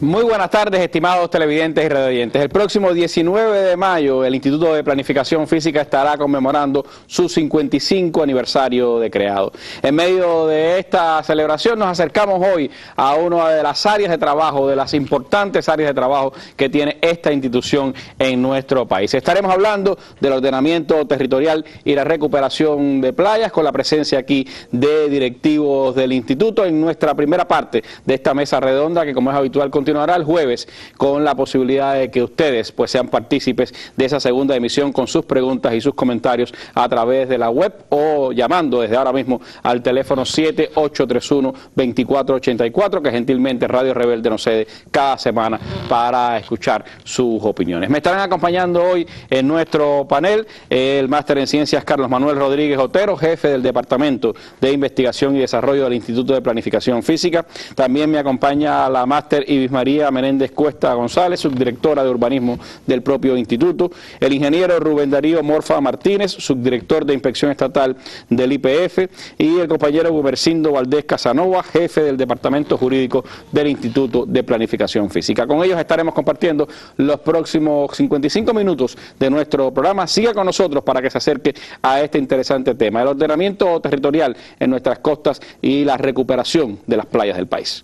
Muy buenas tardes, estimados televidentes y radioyentes. El próximo 19 de mayo, el Instituto de Planificación Física estará conmemorando su 55 aniversario de creado. En medio de esta celebración nos acercamos hoy a una de las áreas de trabajo, de las importantes áreas de trabajo que tiene esta institución en nuestro país. Estaremos hablando del ordenamiento territorial y la recuperación de playas con la presencia aquí de directivos del instituto en nuestra primera parte de esta mesa redonda que, como es habitual, continuará el jueves con la posibilidad de que ustedes pues sean partícipes de esa segunda emisión con sus preguntas y sus comentarios a través de la web o llamando desde ahora mismo al teléfono 7831-2484 que gentilmente Radio Rebelde nos cede cada semana para escuchar sus opiniones. Me estarán acompañando hoy en nuestro panel el máster en Ciencias Carlos Manuel Rodríguez Otero, jefe del Departamento de Investigación y Desarrollo del Instituto de Planificación Física. También me acompaña la máster Ibis María Menéndez Cuesta González, subdirectora de urbanismo del propio instituto, el ingeniero Rubén Darío Morfa Martínez, subdirector de Inspección Estatal del IPF, y el compañero Gumercindo Valdés Casanova, jefe del Departamento Jurídico del Instituto de Planificación Física. Con ellos estaremos compartiendo los próximos 55 minutos de nuestro programa. Siga con nosotros para que se acerque a este interesante tema, el ordenamiento territorial en nuestras costas y la recuperación de las playas del país.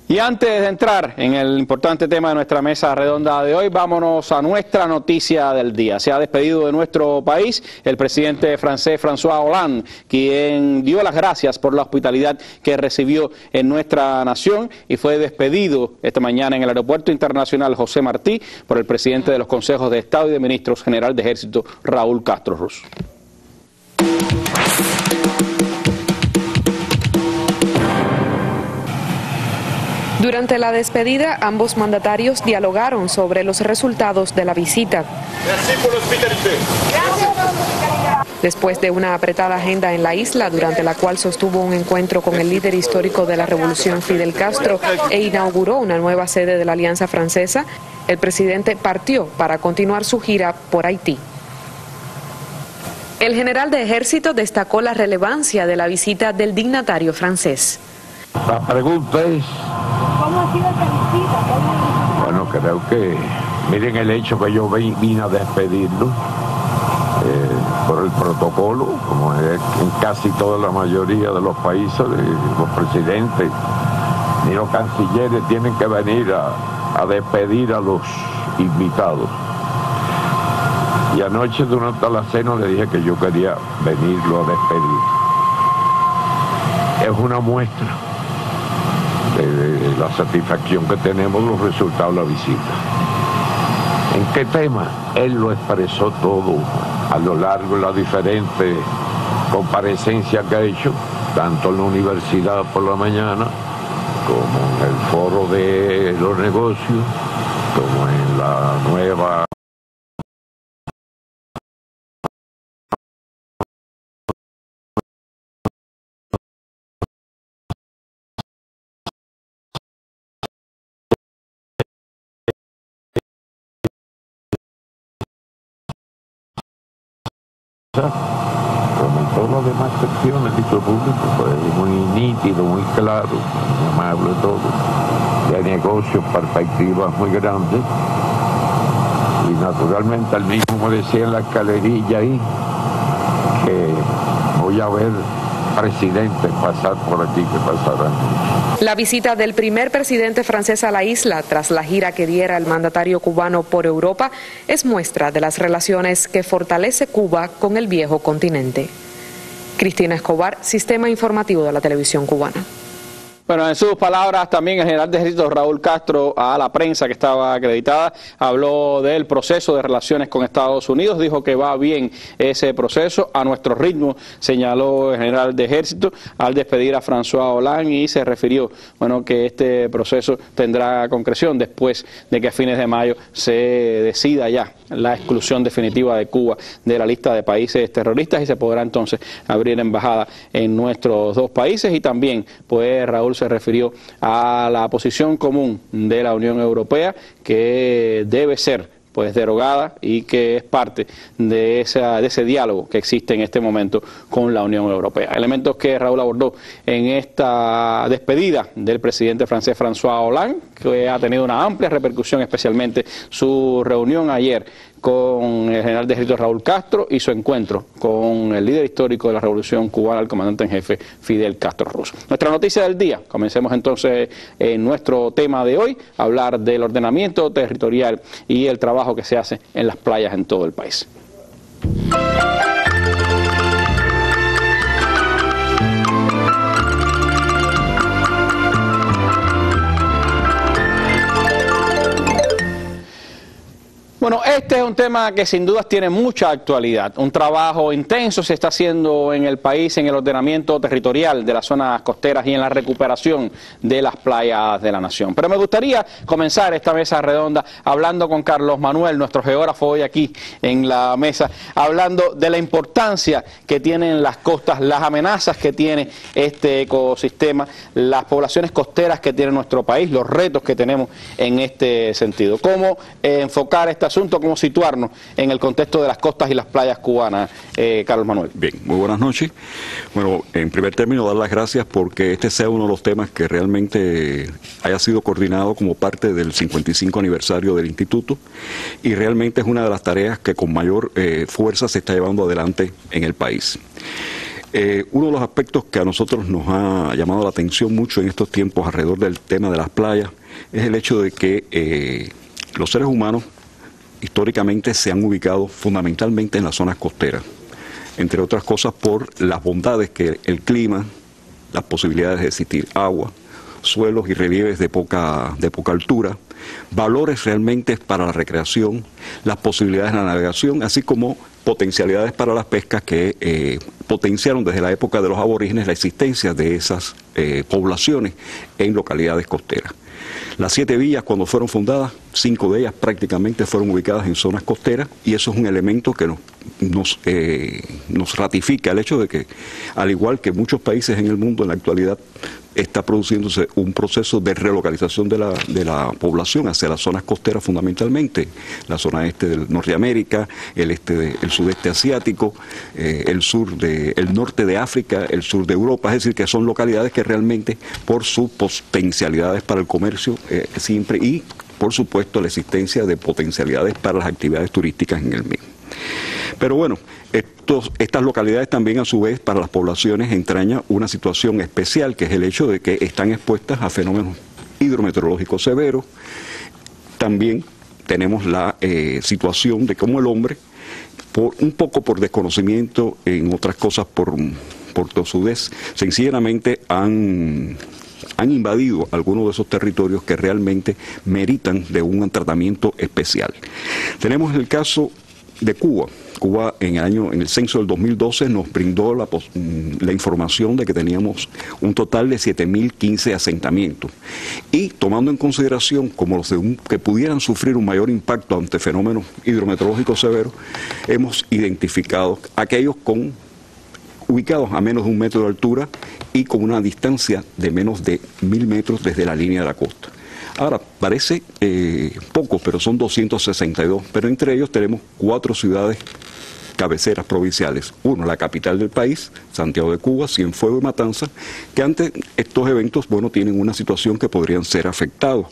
Y antes de entrar en el importante tema de nuestra mesa redonda de hoy, vámonos a nuestra noticia del día. Se ha despedido de nuestro país el presidente francés François Hollande, quien dio las gracias por la hospitalidad que recibió en nuestra nación y fue despedido esta mañana en el Aeropuerto Internacional José Martí por el presidente de los Consejos de Estado y de Ministros, general de Ejército Raúl Castro Ruz. Durante la despedida, ambos mandatarios dialogaron sobre los resultados de la visita. Después de una apretada agenda en la isla, durante la cual sostuvo un encuentro con el líder histórico de la revolución Fidel Castro e inauguró una nueva sede de la Alianza Francesa, el presidente partió para continuar su gira por Haití. El general de Ejército destacó la relevancia de la visita del dignatario francés. La pregunta es, ¿cómo ha sido esta visita? Bueno, creo que, miren el hecho que yo vine a despedirlo por el protocolo, como es en casi toda la mayoría de los países, los presidentes ni los cancilleres tienen que venir a despedir a los invitados. Y anoche durante la cena le dije que yo quería venirlo a despedir. Es una muestra de la satisfacción que tenemos los resultados de la visita. ¿En qué tema? Él lo expresó todo a lo largo de las diferentes comparecencias que ha hecho, tanto en la universidad por la mañana, como en el foro de los negocios, como en la nueva como en todas las demás secciones del público, pues muy nítido, muy claro, muy amable todo, de negocios, perspectivas muy grandes, y naturalmente él mismo me decía en la escalerilla ahí que voy a ver presidentes pasar por aquí, que pasarán. La visita del primer presidente francés a la isla, tras la gira que diera el mandatario cubano por Europa, es muestra de las relaciones que fortalece Cuba con el viejo continente. Cristina Escobar, Sistema Informativo de la Televisión Cubana. Bueno, en sus palabras también el general de Ejército Raúl Castro a la prensa que estaba acreditada habló del proceso de relaciones con Estados Unidos, dijo que va bien ese proceso, a nuestro ritmo, señaló el general de Ejército al despedir a François Hollande y se refirió, bueno, que este proceso tendrá concreción después de que a fines de mayo se decida ya la exclusión definitiva de Cuba de la lista de países terroristas y se podrá entonces abrir embajada en nuestros dos países. Y también pues Raúl se refirió a la posición común de la Unión Europea que debe ser pues derogada y que es parte de ese diálogo que existe en este momento con la Unión Europea. Elementos que Raúl abordó en esta despedida del presidente francés François Hollande, que ha tenido una amplia repercusión, especialmente su reunión ayer con el general de ejército Raúl Castro y su encuentro con el líder histórico de la Revolución Cubana, el comandante en jefe Fidel Castro Ruz. Nuestra noticia del día, comencemos entonces en nuestro tema de hoy, hablar del ordenamiento territorial y el trabajo que se hace en las playas en todo el país. Bueno, este es un tema que sin dudas tiene mucha actualidad. Un trabajo intenso se está haciendo en el país en el ordenamiento territorial de las zonas costeras y en la recuperación de las playas de la nación. Pero me gustaría comenzar esta mesa redonda hablando con Carlos Manuel, nuestro geógrafo hoy aquí en la mesa, hablando de la importancia que tienen las costas, las amenazas que tiene este ecosistema, las poblaciones costeras que tiene nuestro país, los retos que tenemos en este sentido. ¿Cómo enfocar este asunto, cómo situarnos en el contexto de las costas y las playas cubanas, Carlos Manuel? Bien, muy buenas noches. Bueno, en primer término, dar las gracias porque este sea uno de los temas que realmente haya sido coordinado como parte del 55 aniversario del Instituto y realmente es una de las tareas que con mayor fuerza se está llevando adelante en el país. Uno de los aspectos que a nosotros nos ha llamado la atención mucho en estos tiempos alrededor del tema de las playas es el hecho de que los seres humanos históricamente se han ubicado fundamentalmente en las zonas costeras, entre otras cosas por las bondades que el clima, las posibilidades de existir agua, suelos y relieves de poca altura, valores realmente para la recreación, las posibilidades de la navegación, así como potencialidades para las pescas que potenciaron desde la época de los aborígenes la existencia de esas poblaciones en localidades costeras. Las 7 villas, cuando fueron fundadas, 5 de ellas prácticamente fueron ubicadas en zonas costeras y eso es un elemento que nos ratifica el hecho de que, al igual que muchos países en el mundo en la actualidad, está produciéndose un proceso de relocalización de la población hacia las zonas costeras fundamentalmente, la zona este de Norteamérica, el sudeste asiático, el norte de África, el sur de Europa, es decir, que son localidades que realmente por sus potencialidades para el comercio siempre y por supuesto la existencia de potencialidades para las actividades turísticas en el mismo. Pero bueno, estas localidades también a su vez para las poblaciones entraña una situación especial, que es el hecho de que están expuestas a fenómenos hidrometeorológicos severos. También tenemos la situación de cómo el hombre, un poco por desconocimiento, en otras cosas por tosudez, sencillamente han invadido algunos de esos territorios que realmente meritan de un tratamiento especial. Tenemos el caso de Cuba. Cuba en el censo del 2012 nos brindó la información de que teníamos un total de 7.015 asentamientos y tomando en consideración como los que pudieran sufrir un mayor impacto ante fenómenos hidrometeorológicos severos, hemos identificado aquellos ubicados a menos de 1 metro de altura y con una distancia de menos de 1.000 metros desde la línea de la costa. Ahora, parece poco, pero son 262, pero entre ellos tenemos 4 ciudades cabeceras provinciales. Uno, la capital del país, Santiago de Cuba, Cienfuegos y Matanzas, que ante estos eventos, bueno, tienen una situación que podrían ser afectados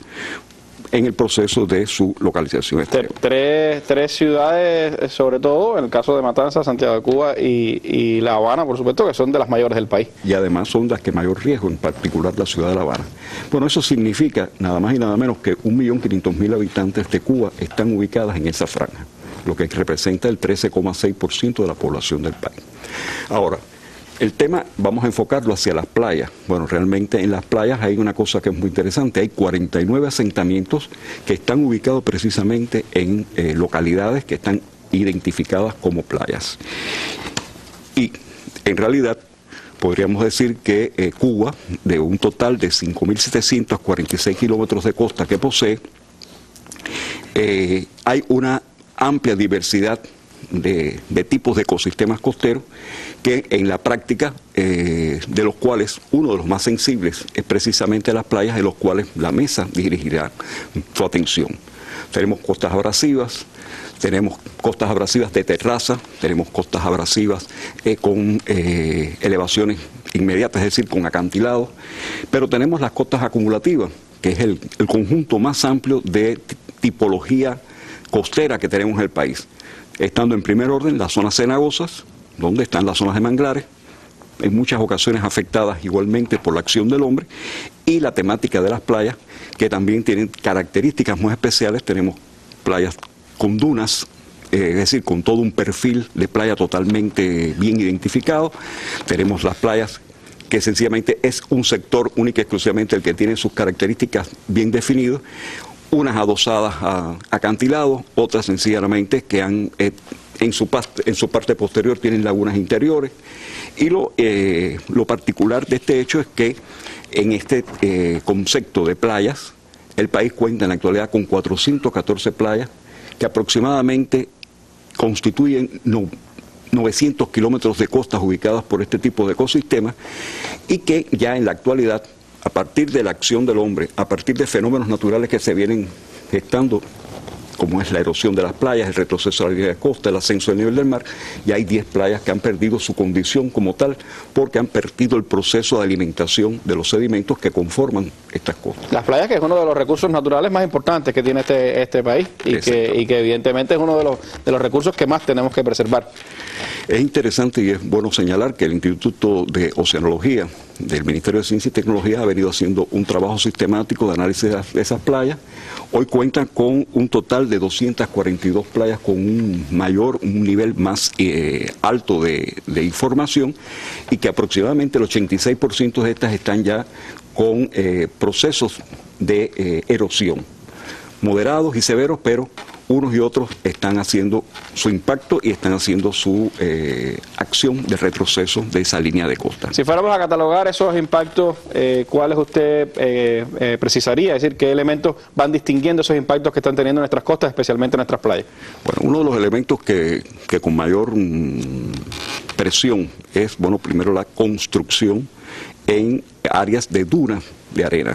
en el proceso de su localización. Tres ciudades, sobre todo, en el caso de Matanzas, Santiago de Cuba y La Habana, por supuesto, que son de las mayores del país. Y además son las que mayor riesgo, en particular la ciudad de La Habana. Bueno, eso significa nada más y nada menos que 1.500.000 habitantes de Cuba están ubicadas en esa franja, lo que representa el 13,6% de la población del país. Ahora, el tema vamos a enfocarlo hacia las playas. Bueno, realmente en las playas hay una cosa que es muy interesante. Hay 49 asentamientos que están ubicados precisamente en localidades que están identificadas como playas. Y en realidad podríamos decir que Cuba, de un total de 5.746 kilómetros de costa que posee, hay una amplia diversidad de tipos de ecosistemas costeros que en la práctica, de los cuales uno de los más sensibles es precisamente las playas, de los cuales la mesa dirigirá su atención. tenemos costas abrasivas de terraza, tenemos costas abrasivas con elevaciones inmediatas, es decir, con acantilados, pero tenemos las costas acumulativas, que es el conjunto más amplio de tipología costera que tenemos en el país. Estando en primer orden las zonas cenagosas, donde están las zonas de manglares, en muchas ocasiones afectadas igualmente por la acción del hombre, y la temática de las playas, que también tienen características muy especiales. Tenemos playas con dunas, es decir, con todo un perfil de playa totalmente bien identificado. Tenemos las playas que sencillamente es un sector único y exclusivamente el que tiene sus características bien definidas, unas adosadas a acantilados, otras sencillamente que han en su parte posterior tienen lagunas interiores. Y lo particular de este hecho es que en este concepto de playas, el país cuenta en la actualidad con 414 playas que aproximadamente constituyen 900 kilómetros de costas ubicadas por este tipo de ecosistemas, y que ya en la actualidad, a partir de la acción del hombre, a partir de fenómenos naturales que se vienen gestando, como es la erosión de las playas, el retroceso de la línea de costa, el ascenso del nivel del mar, ya hay 10 playas que han perdido su condición como tal porque han perdido el proceso de alimentación de los sedimentos que conforman estas costas. Las playas, que es uno de los recursos naturales más importantes que tiene este país y que evidentemente es uno de los recursos que más tenemos que preservar. Es interesante y es bueno señalar que el Instituto de Oceanología del Ministerio de Ciencia y Tecnología ha venido haciendo un trabajo sistemático de análisis de esas playas. Hoy cuentan con un total de 242 playas con un nivel más alto de información, y que aproximadamente el 86% de estas están ya con procesos de erosión, moderados y severos, pero unos y otros están haciendo su impacto y están haciendo su acción de retroceso de esa línea de costa. Si fuéramos a catalogar esos impactos, ¿cuáles usted precisaría? Es decir, ¿qué elementos van distinguiendo esos impactos que están teniendo nuestras costas, especialmente nuestras playas? Bueno, uno de los elementos que con mayor presión es, bueno, primero la construcción en áreas de dunas de arena,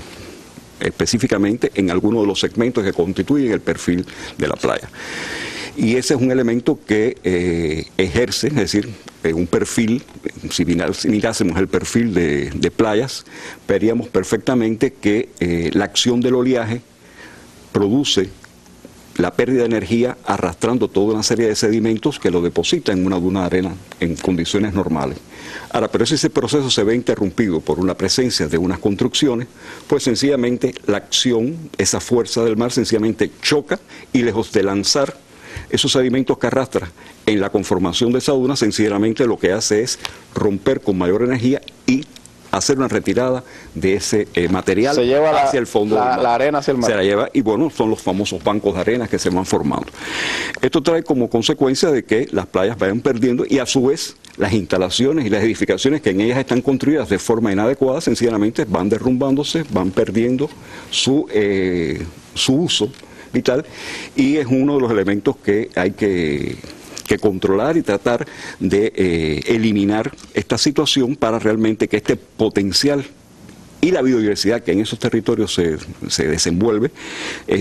específicamente en algunos de los segmentos que constituyen el perfil de la playa. Y ese es un elemento que ejerce, es decir, un perfil, si mirásemos el perfil de playas, veríamos perfectamente que la acción del oleaje produce la pérdida de energía arrastrando toda una serie de sedimentos que lo depositan en una duna de arena en condiciones normales. Ahora, pero si ese proceso se ve interrumpido por una presencia de unas construcciones, pues sencillamente la acción, esa fuerza del mar sencillamente choca, y lejos de lanzar esos sedimentos que arrastra en la conformación de esa duna, sencillamente lo que hace es romper con mayor energía y hacer una retirada de ese material hacia el fondo del mar. La arena hacia el mar. Se la lleva, y bueno, son los famosos bancos de arena que se van formando. Esto trae como consecuencia de que las playas vayan perdiendo, y a su vez las instalaciones y las edificaciones que en ellas están construidas de forma inadecuada sencillamente van derrumbándose, van perdiendo su uso vital, y es uno de los elementos que hay que controlar y tratar de eliminar esta situación para realmente que este potencial y la biodiversidad que en esos territorios se desenvuelve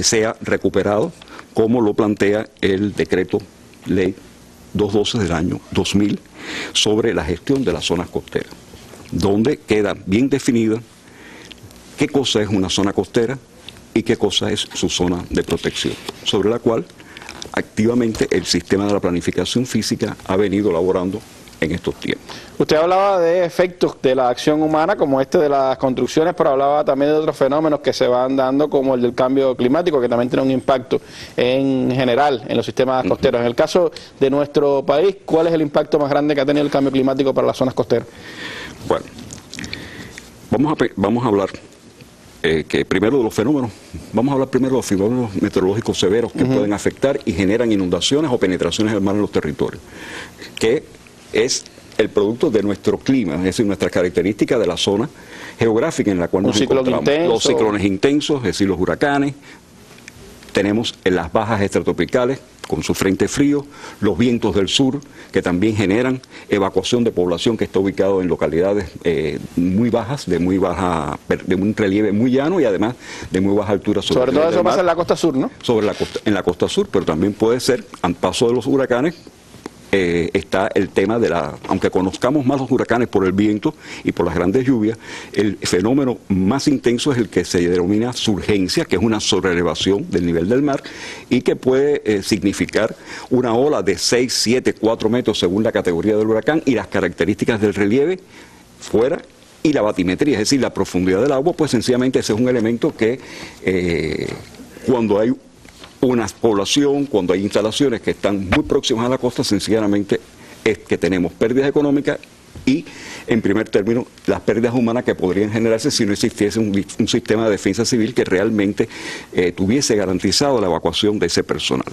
sea recuperado, como lo plantea el decreto ley 212 del año 2000 sobre la gestión de las zonas costeras, donde queda bien definida qué cosa es una zona costera y qué cosa es su zona de protección, sobre la cual activamente el sistema de la planificación física ha venido elaborando en estos tiempos. Usted hablaba de efectos de la acción humana, como este de las construcciones, pero hablaba también de otros fenómenos que se van dando, como el del cambio climático, que también tiene un impacto en general en los sistemas costeros. En el caso de nuestro país, ¿cuál es el impacto más grande que ha tenido el cambio climático para las zonas costeras? Bueno, vamos a hablar que primero de los fenómenos, vamos a hablar primero de los fenómenos meteorológicos severos que pueden afectar y generan inundaciones o penetraciones del mar en los territorios, que es el producto de nuestro clima, es decir, nuestra característica de la zona geográfica en la cual nos encontramos. Los ciclones intensos, es decir, los huracanes. Tenemos en las bajas extratropicales, con su frente frío, los vientos del sur, que también generan evacuación de población que está ubicado en localidades muy bajas, de un relieve muy llano y además de muy baja altura sobre todo eso pasa en la costa sur, ¿no? En la costa sur, pero también puede ser, al paso de los huracanes, está el tema de aunque conozcamos más los huracanes por el viento y por las grandes lluvias, el fenómeno más intenso es el que se denomina surgencia, que es una sobreelevación del nivel del mar y que puede significar una ola de 6, 7, 4 metros según la categoría del huracán y las características del relieve fuera y la batimetría, es decir, la profundidad del agua, pues sencillamente ese es un elemento que cuando hay una población, cuando hay instalaciones que están muy próximas a la costa, sencillamente es que tenemos pérdidas económicas y, en primer término, las pérdidas humanas que podrían generarse si no existiese un sistema de defensa civil que realmente tuviese garantizado la evacuación de ese personal.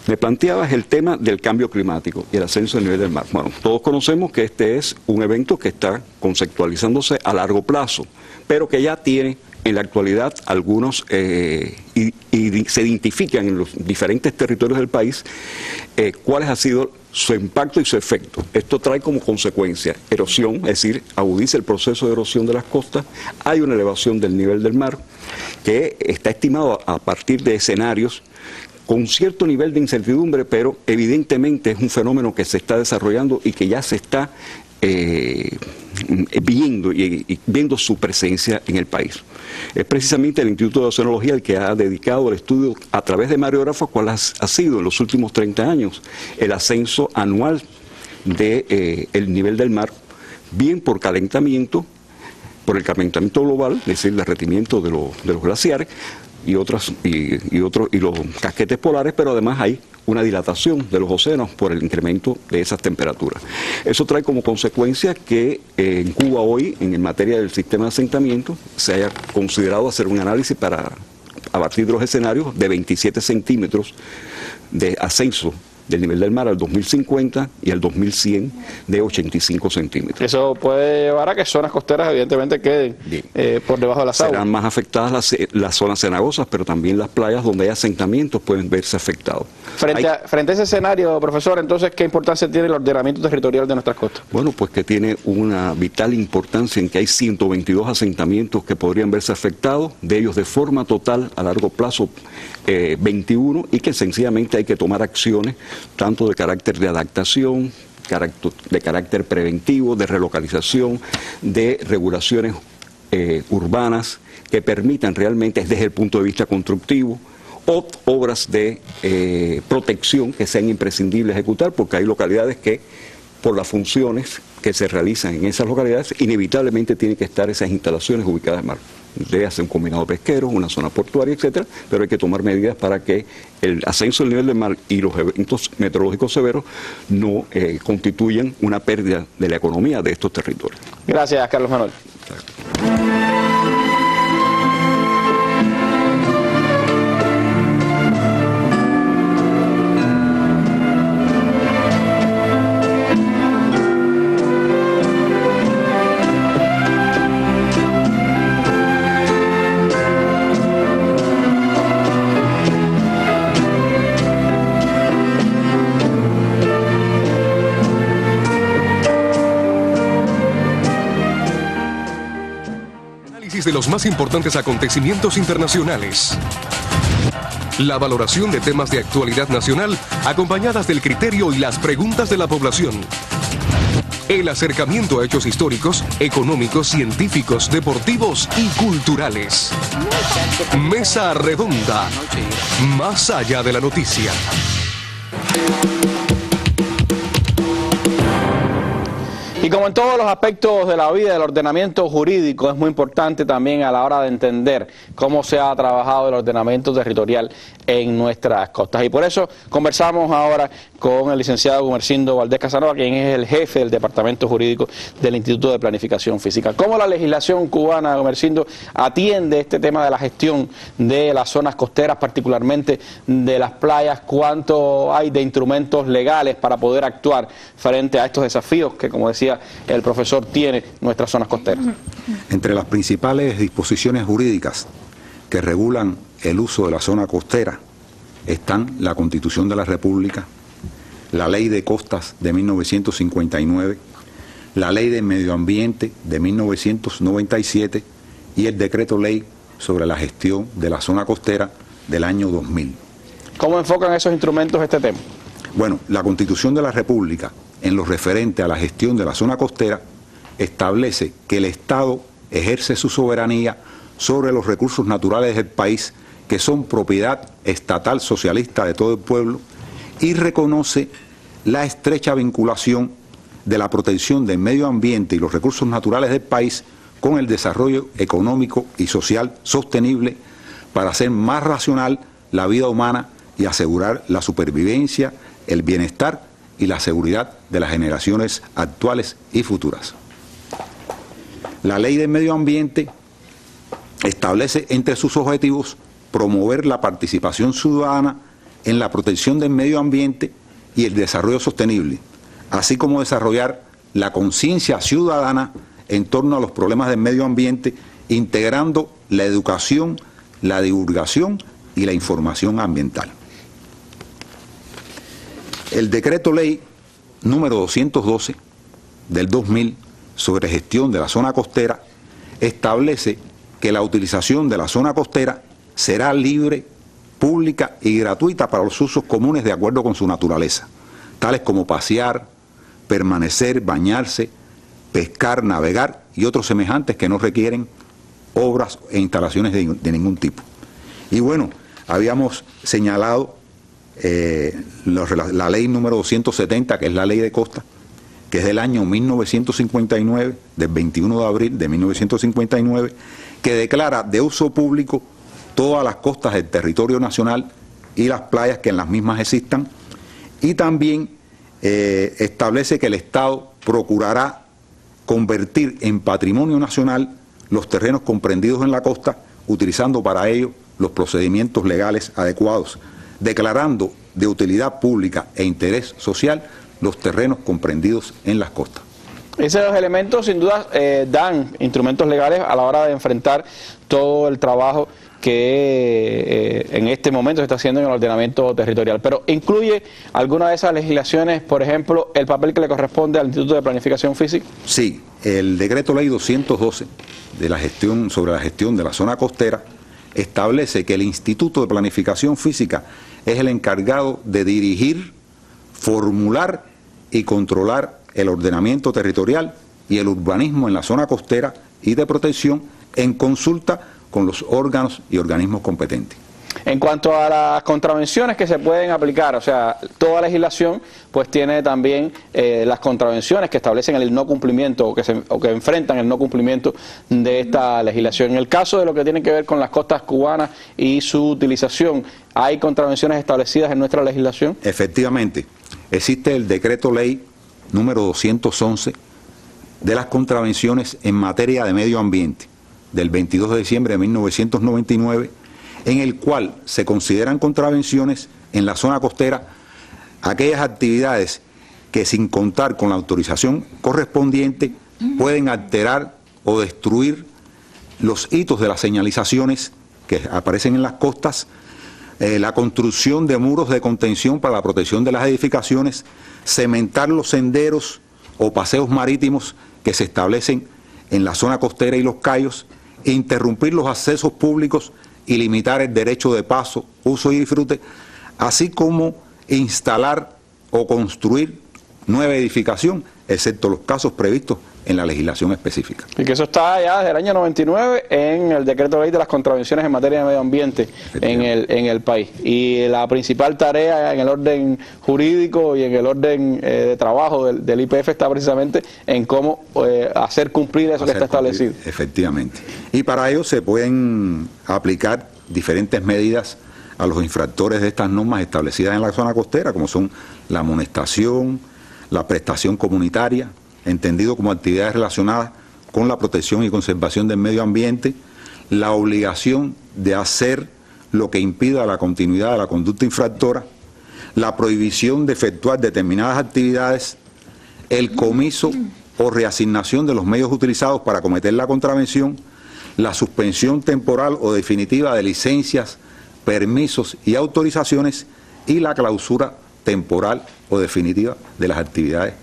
Me planteabas el tema del cambio climático y el ascenso del nivel del mar. Bueno, todos conocemos que este es un evento que está conceptualizándose a largo plazo, pero que ya tiene en la actualidad algunos y se identifican en los diferentes territorios del país cuál ha sido su impacto y su efecto. Esto trae como consecuencia erosión, es decir, agudiza el proceso de erosión de las costas, hay una elevación del nivel del mar que está estimado a partir de escenarios con cierto nivel de incertidumbre, pero evidentemente es un fenómeno que se está desarrollando y que ya se está viendo su presencia en el país. Es precisamente el Instituto de Oceanología el que ha dedicado el estudio a través de mareógrafos cuál ha sido en los últimos 30 años el ascenso anual del nivel del mar, bien por calentamiento, por el calentamiento global, es decir, el derretimiento de los glaciares y los casquetes polares, pero además hay una dilatación de los océanos por el incremento de esas temperaturas. Eso trae como consecuencia que en Cuba hoy, en materia del sistema de asentamiento, se haya considerado hacer un análisis a partir de los escenarios de 27 centímetros de ascenso del nivel del mar al 2050 y al 2100 de 85 centímetros. Eso puede llevar a que zonas costeras evidentemente queden por debajo de las aguas. Serán más afectadas las zonas cenagosas, pero también las playas donde hay asentamientos pueden verse afectados. Frente a ese escenario, profesor, entonces, ¿qué importancia tiene el ordenamiento territorial de nuestras costas? Bueno, pues que tiene una vital importancia en que hay 122 asentamientos que podrían verse afectados, de ellos de forma total a largo plazo 21, y que sencillamente hay que tomar acciones tanto de carácter de adaptación, de carácter preventivo, de relocalización, de regulaciones urbanas que permitan realmente desde el punto de vista constructivo o obras de protección que sean imprescindibles ejecutar, porque hay localidades que por las funciones que se realizan en esas localidades inevitablemente tienen que estar esas instalaciones ubicadas en mar. Debe hacer un combinado pesquero, una zona portuaria, etcétera, pero hay que tomar medidas para que el ascenso del nivel del mar y los eventos meteorológicos severos no constituyan una pérdida de la economía de estos territorios. Gracias, Carlos Manuel. De los más importantes acontecimientos internacionales. La valoración de temas de actualidad nacional, acompañadas del criterio y las preguntas de la población. El acercamiento a hechos históricos, económicos, científicos, deportivos y culturales. Mesa Redonda. Más allá de la noticia. Y como en todos los aspectos de la vida, el ordenamiento jurídico es muy importante también a la hora de entender cómo se ha trabajado el ordenamiento territorial en nuestras costas. Y por eso conversamos ahora con el licenciado Gumersindo Valdés Casanova, quien es el jefe del Departamento Jurídico del Instituto de Planificación Física. ¿Cómo la legislación cubana, Gumersindo, atiende este tema de la gestión de las zonas costeras, particularmente de las playas? ¿Cuánto hay de instrumentos legales para poder actuar frente a estos desafíos que, como decía el profesor, tiene nuestras zonas costeras? Entre las principales disposiciones jurídicas que regulan el uso de la zona costera están la Constitución de la República, la Ley de Costas de 1959, la Ley de Medio Ambiente de 1997 y el Decreto Ley sobre la gestión de la zona costera del año 2000. ¿Cómo enfocan esos instrumentos este tema? Bueno, la Constitución de la República, en lo referente a la gestión de la zona costera, establece que el Estado ejerce su soberanía sobre los recursos naturales del país, que son propiedad estatal socialista de todo el pueblo, y reconoce la estrecha vinculación de la protección del medio ambiente y los recursos naturales del país con el desarrollo económico y social sostenible para hacer más racional la vida humana y asegurar la supervivencia, el bienestar y la seguridad de las generaciones actuales y futuras. La Ley del Medio Ambiente establece entre sus objetivos promover la participación ciudadana en la protección del medio ambiente y el desarrollo sostenible, así como desarrollar la conciencia ciudadana en torno a los problemas del medio ambiente, integrando la educación, la divulgación y la información ambiental. El Decreto Ley número 212 del 2000 sobre gestión de la zona costera establece que la utilización de la zona costera será libre, pública y gratuita para los usos comunes de acuerdo con su naturaleza, tales como pasear, permanecer, bañarse, pescar, navegar y otros semejantes que no requieren obras e instalaciones de ningún tipo. Y bueno, habíamos señalado la ley número 270, que es la ley de costa, que es del año 1959, del 21 de abril de 1959, que declara de uso público todas las costas del territorio nacional y las playas que en las mismas existan, y también establece que el Estado procurará convertir en patrimonio nacional los terrenos comprendidos en la costa, utilizando para ello los procedimientos legales adecuados, declarando de utilidad pública e interés social los terrenos comprendidos en las costas. Esos elementos sin duda dan instrumentos legales a la hora de enfrentar todo el trabajo que en este momento se está haciendo en el ordenamiento territorial. Pero ¿incluye alguna de esas legislaciones, por ejemplo, el papel que le corresponde al Instituto de Planificación Física? Sí, el Decreto Ley 212 de la gestión sobre la gestión de la zona costera establece que el Instituto de Planificación Física es el encargado de dirigir, formular y controlar el ordenamiento territorial y el urbanismo en la zona costera y de protección en consulta con los órganos y organismos competentes. En cuanto a las contravenciones que se pueden aplicar, o sea, toda legislación pues tiene también las contravenciones que establecen el no cumplimiento o que enfrentan el no cumplimiento de esta legislación. En el caso de lo que tiene que ver con las costas cubanas y su utilización, ¿hay contravenciones establecidas en nuestra legislación? Efectivamente, existe el Decreto Ley número 211 de las contravenciones en materia de medio ambiente del 22 de diciembre de 1999, en el cual se consideran contravenciones en la zona costera aquellas actividades que, sin contar con la autorización correspondiente, pueden alterar o destruir los hitos de las señalizaciones que aparecen en las costas, la construcción de muros de contención para la protección de las edificaciones, cementar los senderos o paseos marítimos que se establecen en la zona costera y los cayos, interrumpir los accesos públicos y limitar el derecho de paso, uso y disfrute, así como instalar o construir nueva edificación, excepto los casos previstos en la legislación específica. Y que eso está ya desde el año 99 en el Decreto Ley de las contravenciones en materia de medio ambiente en el país. Y la principal tarea en el orden jurídico y en el orden de trabajo del IPF está precisamente en cómo hacer cumplir eso que está establecido. Efectivamente. Y para ello se pueden aplicar diferentes medidas a los infractores de estas normas establecidas en la zona costera, como son la amonestación, la prestación comunitaria, entendido como actividades relacionadas con la protección y conservación del medio ambiente, la obligación de hacer lo que impida la continuidad de la conducta infractora, la prohibición de efectuar determinadas actividades, el comiso o reasignación de los medios utilizados para cometer la contravención, la suspensión temporal o definitiva de licencias, permisos y autorizaciones y la clausura temporal o definitiva de las actividades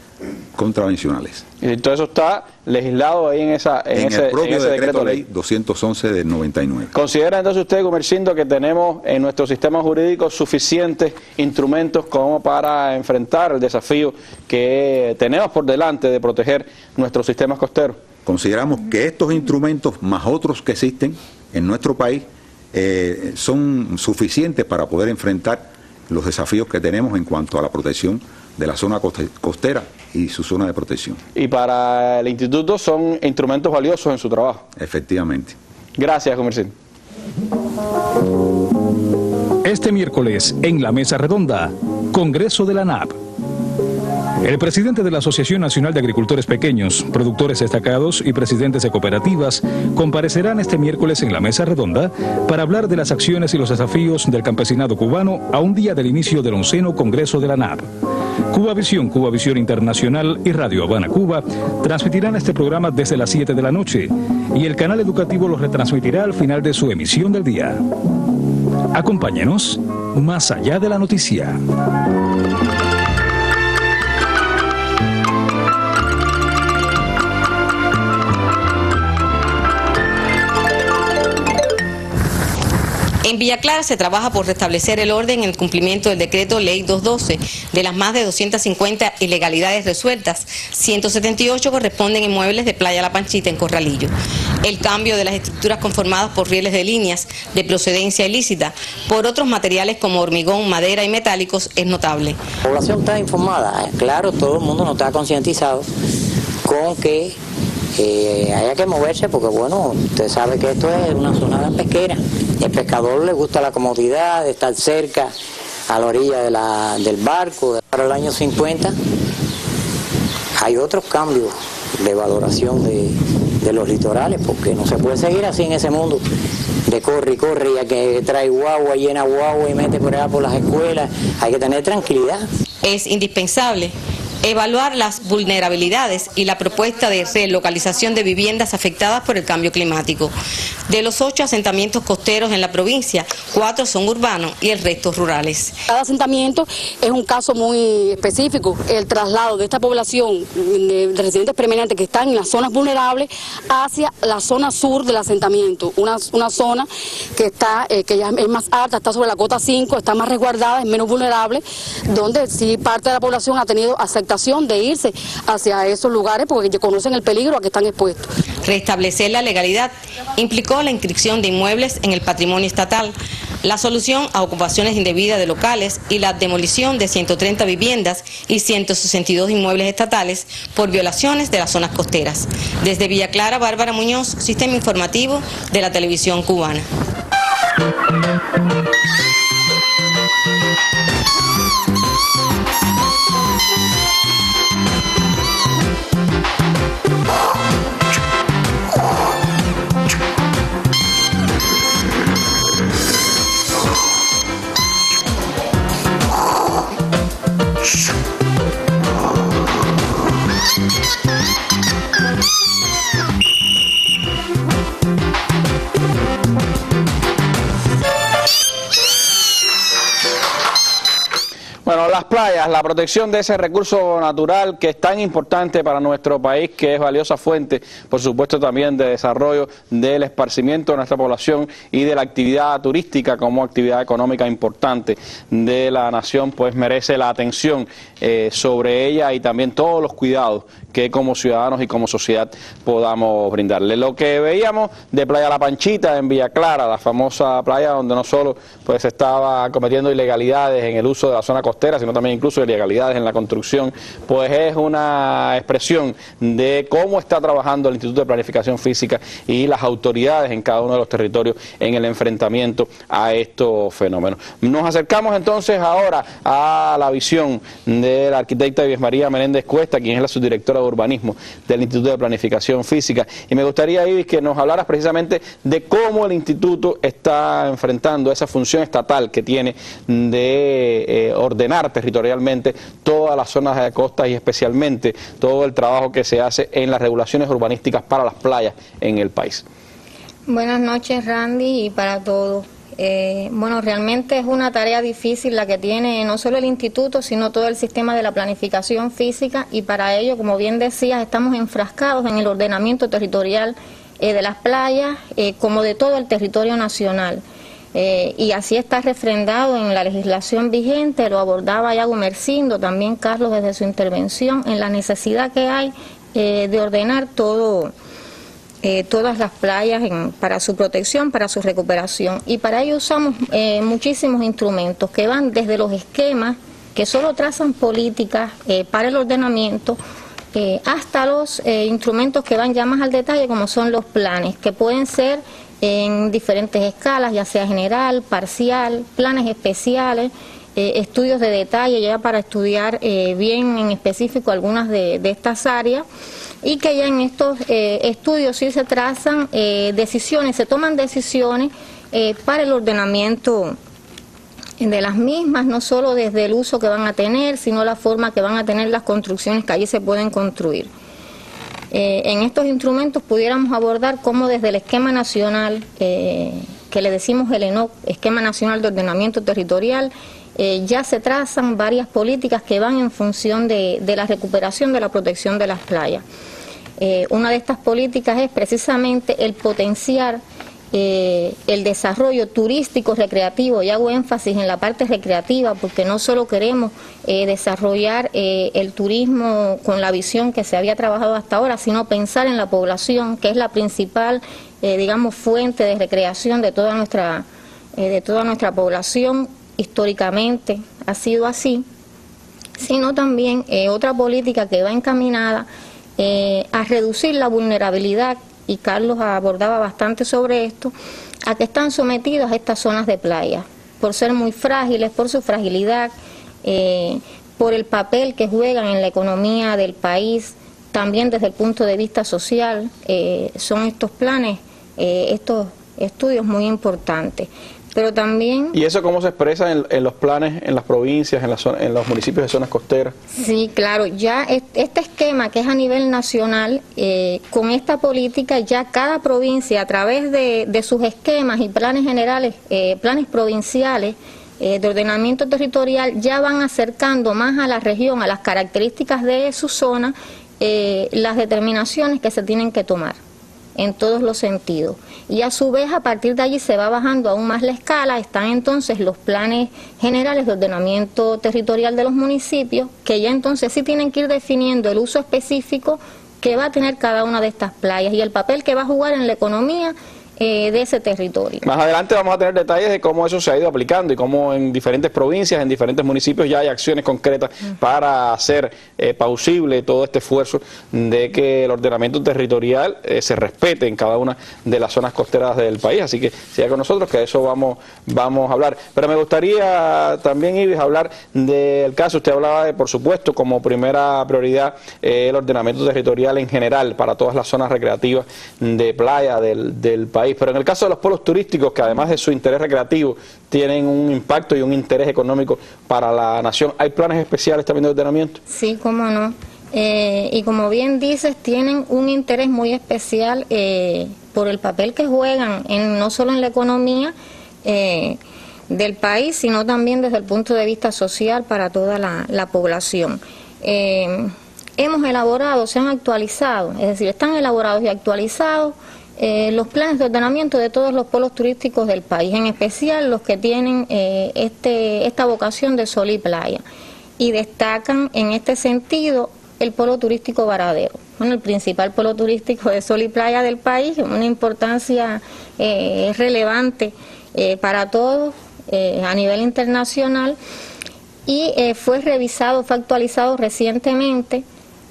contravencionales. Y todo eso está legislado ahí en el propio decreto ley 211 del 99. ¿Considera entonces usted, Gumersindo, que tenemos en nuestro sistema jurídico suficientes instrumentos como para enfrentar el desafío que tenemos por delante de proteger nuestros sistemas costeros? Consideramos que estos instrumentos, más otros que existen en nuestro país, son suficientes para poder enfrentar los desafíos que tenemos en cuanto a la protección de la zona costera y su zona de protección. Y para el Instituto son instrumentos valiosos en su trabajo. Efectivamente. Gracias, Gumersindo. Este miércoles, en la Mesa Redonda, Congreso de la ANAP. El presidente de la Asociación Nacional de Agricultores Pequeños, Productores Destacados y Presidentes de Cooperativas comparecerán este miércoles en la Mesa Redonda para hablar de las acciones y los desafíos del campesinado cubano a un día del inicio del 11º Congreso de la ANAP. Cuba Visión Internacional y Radio Habana Cuba transmitirán este programa desde las 7 de la noche y el canal educativo lo retransmitirá al final de su emisión del día. Acompáñenos más allá de la noticia. En Villa Clara se trabaja por restablecer el orden en el cumplimiento del decreto ley 212. De las más de 250 ilegalidades resueltas, 178 corresponden a inmuebles de Playa La Panchita en Corralillo. El cambio de las estructuras conformadas por rieles de líneas de procedencia ilícita por otros materiales como hormigón, madera y metálicos es notable. La población está informada, claro, todo el mundo no está concientizado con que haya que moverse porque, bueno, usted sabe que esto es una zona pesquera. El pescador le gusta la comodidad de estar cerca a la orilla del barco. Para el año 50 hay otros cambios de valoración de los litorales, porque no se puede seguir así en ese mundo de corre y corre, y hay que traer guagua, llena guagua y mete por allá por las escuelas. Hay que tener tranquilidad. Es indispensable evaluar las vulnerabilidades y la propuesta de relocalización de viviendas afectadas por el cambio climático. De los 8 asentamientos costeros en la provincia, 4 son urbanos y el resto rurales. Cada asentamiento es un caso muy específico. El traslado de esta población de residentes permanentes que están en las zonas vulnerables hacia la zona sur del asentamiento, una zona que ya es más alta, está sobre la cota 5, está más resguardada, es menos vulnerable, donde sí parte de la población ha tenido aceptación de irse hacia esos lugares porque conocen el peligro a que están expuestos. Restablecer la legalidad implicó la inscripción de inmuebles en el patrimonio estatal, la solución a ocupaciones indebidas de locales y la demolición de 130 viviendas y 162 inmuebles estatales por violaciones de las zonas costeras. Desde Villa Clara, Bárbara Muñoz, Sistema Informativo de la Televisión Cubana. Bueno, las playas, la protección de ese recurso natural que es tan importante para nuestro país, que es valiosa fuente, por supuesto, también de desarrollo del esparcimiento de nuestra población y de la actividad turística como actividad económica importante de la nación, pues merece la atención sobre ella y también todos los cuidados que como ciudadanos y como sociedad podamos brindarle. Lo que veíamos de Playa La Panchita en Villa Clara, la famosa playa donde no solo pues se estaba cometiendo ilegalidades en el uso de la zona costera, sino también incluso ilegalidades en la construcción, pues es una expresión de cómo está trabajando el Instituto de Planificación Física y las autoridades en cada uno de los territorios en el enfrentamiento a estos fenómenos. Nos acercamos entonces ahora a la visión de la arquitecta Ibis María Menéndez Cuesta, quien es la subdirectora de urbanismo del Instituto de Planificación Física, y me gustaría, Ibis, que nos hablaras precisamente de cómo el instituto está enfrentando esa función estatal que tiene de ordenar territorialmente todas las zonas de costa y especialmente todo el trabajo que se hace en las regulaciones urbanísticas para las playas en el país. Buenas noches, Randy, y para todos. Bueno, realmente es una tarea difícil la que tiene no solo el instituto, sino todo el sistema de la planificación física, y para ello, como bien decías, estamos enfrascados en el ordenamiento territorial de las playas, como de todo el territorio nacional. Y así está refrendado en la legislación vigente, lo abordaba ya Gumersindo, también Carlos desde su intervención, en la necesidad que hay de ordenar todas las playas para su protección, para su recuperación. Y para ello usamos muchísimos instrumentos que van desde los esquemas, que solo trazan políticas para el ordenamiento, hasta los instrumentos que van ya más al detalle, como son los planes, que pueden ser en diferentes escalas, ya sea general, parcial, planes especiales, estudios de detalle ya para estudiar bien en específico algunas de estas áreas, y que ya en estos estudios sí se trazan decisiones, se toman decisiones para el ordenamiento de las mismas, no solo desde el uso que van a tener, sino la forma que van a tener las construcciones que allí se pueden construir. En estos instrumentos pudiéramos abordar cómo desde el esquema nacional, que le decimos el ENOC, Esquema Nacional de Ordenamiento Territorial, ya se trazan varias políticas que van en función de la recuperación de la protección de las playas. Una de estas políticas es precisamente el potenciar el desarrollo turístico recreativo, y hago énfasis en la parte recreativa porque no solo queremos desarrollar el turismo con la visión que se había trabajado hasta ahora, sino pensar en la población, que es la principal digamos fuente de recreación de toda nuestra población. Históricamente ha sido así, sino también otra política que va encaminada a reducir la vulnerabilidad, y Carlos abordaba bastante sobre esto, a que están sometidas estas zonas de playa, por ser muy frágiles, por su fragilidad, por el papel que juegan en la economía del país, también desde el punto de vista social. Son estos planes, estos estudios muy importantes. Pero también... ¿Y eso cómo se expresa en los planes, en las provincias, en los municipios de zonas costeras? Sí, claro, ya este esquema que es a nivel nacional, con esta política ya cada provincia a través de sus esquemas y planes generales, planes provinciales de ordenamiento territorial, ya van acercando más a la región, a las características de su zona, las determinaciones que se tienen que tomar en todos los sentidos. Y a su vez, a partir de allí se va bajando aún más la escala. Están entonces los planes generales de ordenamiento territorial de los municipios, que ya entonces sí tienen que ir definiendo el uso específico que va a tener cada una de estas playas y el papel que va a jugar en la economía de ese territorio. Más adelante vamos a tener detalles de cómo eso se ha ido aplicando y cómo en diferentes provincias, en diferentes municipios ya hay acciones concretas para hacer plausible todo este esfuerzo de que el ordenamiento territorial se respete en cada una de las zonas costeras del país. Así que siga con nosotros, que de eso vamos a hablar. Pero me gustaría también, Ibis, hablar del caso. Usted hablaba de, por supuesto, como primera prioridad el ordenamiento territorial en general para todas las zonas recreativas de playa del país. Pero en el caso de los polos turísticos, que además de su interés recreativo tienen un impacto y un interés económico para la nación, ¿hay planes especiales también de ordenamiento? Sí, cómo no. Y como bien dices, tienen un interés muy especial por el papel que juegan no solo en la economía del país, sino también desde el punto de vista social para toda la población. Hemos elaborado, se han actualizado, es decir, están elaborados y actualizados los planes de ordenamiento de todos los polos turísticos del país, en especial los que tienen esta vocación de sol y playa, y destacan en este sentido el polo turístico Varadero, bueno, el principal polo turístico de sol y playa del país, una importancia relevante para todos a nivel internacional, y fue revisado, fue actualizado recientemente.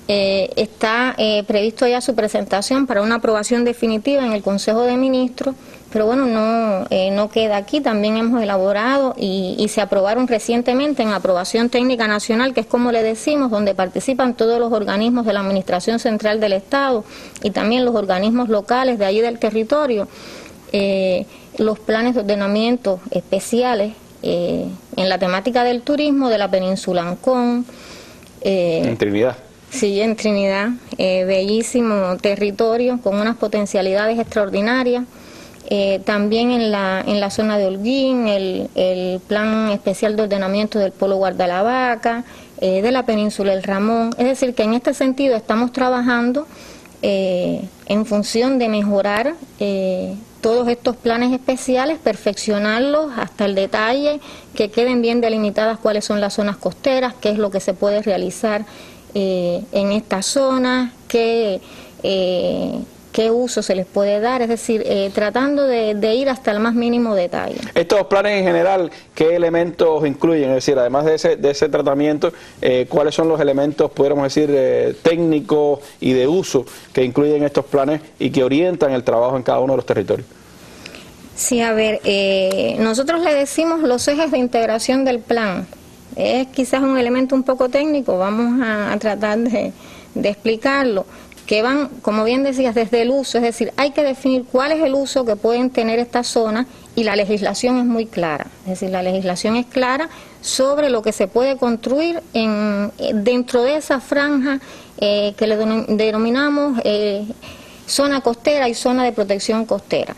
Está previsto ya su presentación para una aprobación definitiva en el Consejo de Ministros, pero bueno, no queda aquí. También hemos elaborado y se aprobaron recientemente en aprobación técnica nacional, que es como le decimos, donde participan todos los organismos de la Administración Central del Estado y también los organismos locales de allí del territorio, los planes de ordenamiento especiales en la temática del turismo de la península Ancón. En Trinidad. Sí, en Trinidad, bellísimo territorio con unas potencialidades extraordinarias. también en la zona de Holguín, el Plan Especial de Ordenamiento del Polo Guardalavaca, de la Península del Ramón. Es decir, que en este sentido estamos trabajando en función de mejorar todos estos planes especiales, perfeccionarlos hasta el detalle, que queden bien delimitadas cuáles son las zonas costeras, qué es lo que se puede realizar en estas zonas, qué uso se les puede dar, es decir, tratando de ir hasta el más mínimo detalle. Estos planes en general, ¿qué elementos incluyen? Es decir, además de ese tratamiento, ¿cuáles son los elementos, pudiéramos decir, técnicos y de uso que incluyen estos planes y que orientan el trabajo en cada uno de los territorios? Sí, a ver, nosotros le decimos los ejes de integración del plan. Es quizás un elemento un poco técnico, vamos a tratar de explicarlo, que van, como bien decías, desde el uso, es decir, hay que definir cuál es el uso que pueden tener estas zonas y la legislación es muy clara, es decir, la legislación es clara sobre lo que se puede construir dentro de esa franja que le denominamos zona costera y zona de protección costera,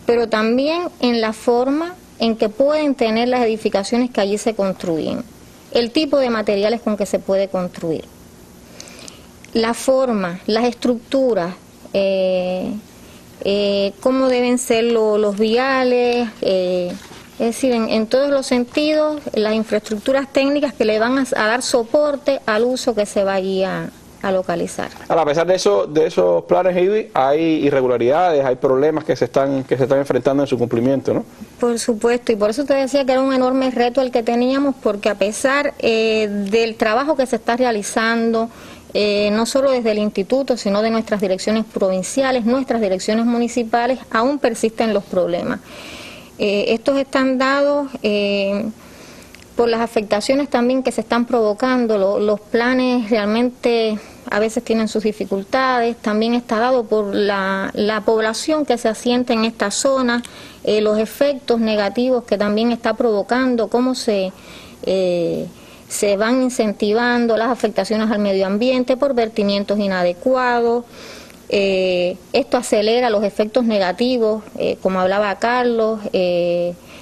pero también en la forma en que pueden tener las edificaciones que allí se construyen, el tipo de materiales con que se puede construir, la forma, las estructuras, cómo deben ser los viales, es decir, en todos los sentidos, las infraestructuras técnicas que le van a dar soporte al uso que se va allí a localizar. Ahora, a pesar de esos planes, Ivy, hay irregularidades, hay problemas que se están enfrentando en su cumplimiento, ¿no? Por supuesto, y por eso te decía que era un enorme reto el que teníamos, porque a pesar del trabajo que se está realizando, no solo desde el instituto, sino de nuestras direcciones provinciales, nuestras direcciones municipales, aún persisten los problemas. Estos están dados por las afectaciones también que se están provocando, los planes realmente a veces tienen sus dificultades, también está dado por la población que se asienta en esta zona, los efectos negativos que también está provocando, cómo se van incentivando las afectaciones al medio ambiente por vertimientos inadecuados. Esto acelera los efectos negativos, como hablaba Carlos,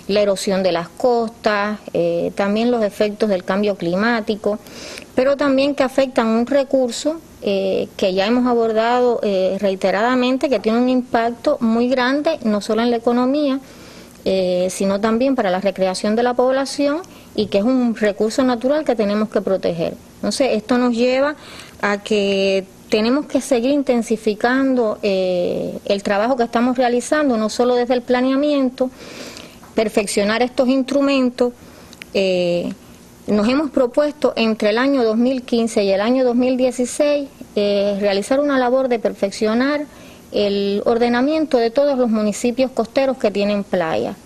la erosión de las costas, también los efectos del cambio climático, pero también que afectan un recurso que ya hemos abordado reiteradamente, que tiene un impacto muy grande, no solo en la economía, sino también para la recreación de la población, y que es un recurso natural que tenemos que proteger. Entonces, esto nos lleva a que tenemos que seguir intensificando el trabajo que estamos realizando, no solo desde el planeamiento, perfeccionar estos instrumentos. Nos hemos propuesto entre el año 2015 y el año 2016 realizar una labor de perfeccionar el ordenamiento de todos los municipios costeros que tienen playa.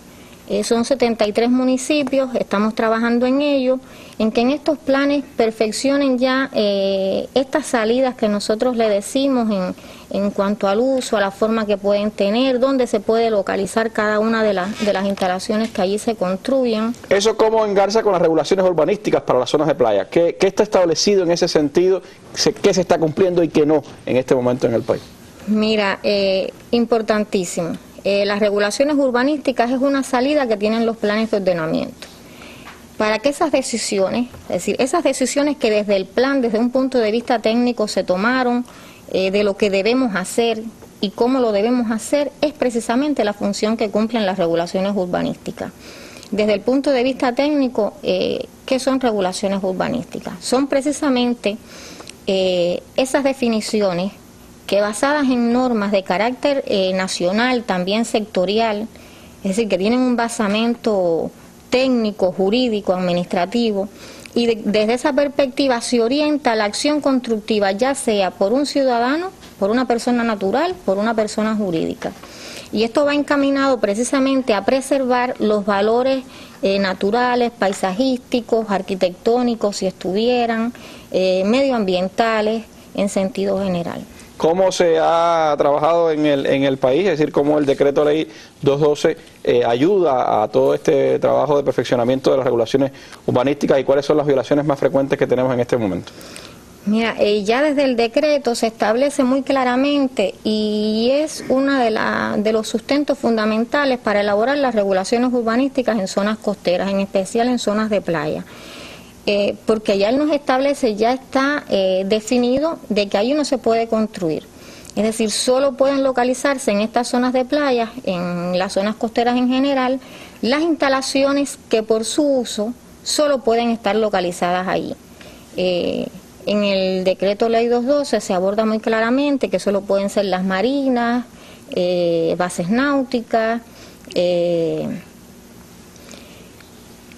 Son 73 municipios, estamos trabajando en ello, en que en estos planes perfeccionen ya estas salidas que nosotros le decimos en cuanto al uso, a la forma que pueden tener, dónde se puede localizar cada una de las instalaciones que allí se construyen. ¿Eso cómo engarza con las regulaciones urbanísticas para las zonas de playa? ¿Qué está establecido en ese sentido? ¿Qué se está cumpliendo y qué no en este momento en el país? Mira, importantísimo. Las regulaciones urbanísticas es una salida que tienen los planes de ordenamiento. Para que esas decisiones, es decir, esas decisiones que desde el plan, desde un punto de vista técnico se tomaron, de lo que debemos hacer y cómo lo debemos hacer, es precisamente la función que cumplen las regulaciones urbanísticas. Desde el punto de vista técnico, ¿qué son regulaciones urbanísticas? Son precisamente esas definiciones que, basadas en normas de carácter nacional, también sectorial, es decir, que tienen un basamento técnico, jurídico, administrativo, y desde esa perspectiva se orienta la acción constructiva, ya sea por un ciudadano, por una persona natural, por una persona jurídica. Y esto va encaminado precisamente a preservar los valores naturales, paisajísticos, arquitectónicos, si estuvieran, medioambientales, en sentido general. ¿Cómo se ha trabajado en el país? Es decir, cómo el decreto ley 212 ayuda a todo este trabajo de perfeccionamiento de las regulaciones urbanísticas, y cuáles son las violaciones más frecuentes que tenemos en este momento. Mira, ya desde el decreto se establece muy claramente y es uno de los sustentos fundamentales para elaborar las regulaciones urbanísticas en zonas costeras, en especial en zonas de playa. Porque ya él nos establece, ya está definido de que ahí no se puede construir. Es decir, solo pueden localizarse en estas zonas de playa, en las zonas costeras en general, las instalaciones que por su uso solo pueden estar localizadas allí. En el decreto ley 212 se aborda muy claramente que solo pueden ser las marinas, bases náuticas,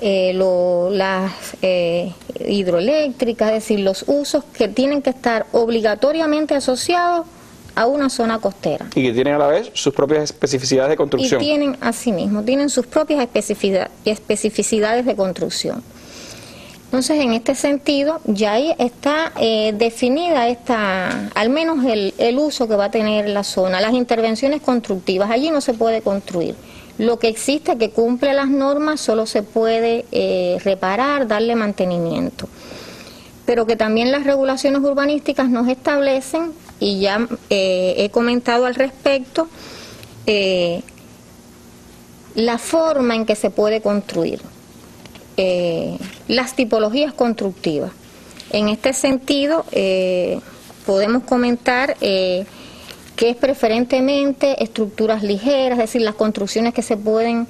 las hidroeléctricas, es decir, los usos que tienen que estar obligatoriamente asociados a una zona costera. Y que tienen a la vez sus propias especificidades de construcción. Y tienen, asimismo, tienen sus propias especificidades de construcción. Entonces, en este sentido, ya ahí está definida al menos el uso que va a tener la zona, las intervenciones constructivas. Allí no se puede construir. Lo que existe, que cumple las normas, solo se puede reparar, darle mantenimiento. Pero que también las regulaciones urbanísticas nos establecen, y ya he comentado al respecto, la forma en que se puede construir. Las tipologías constructivas. En este sentido, podemos comentar que es preferentemente estructuras ligeras, es decir, las construcciones que se pueden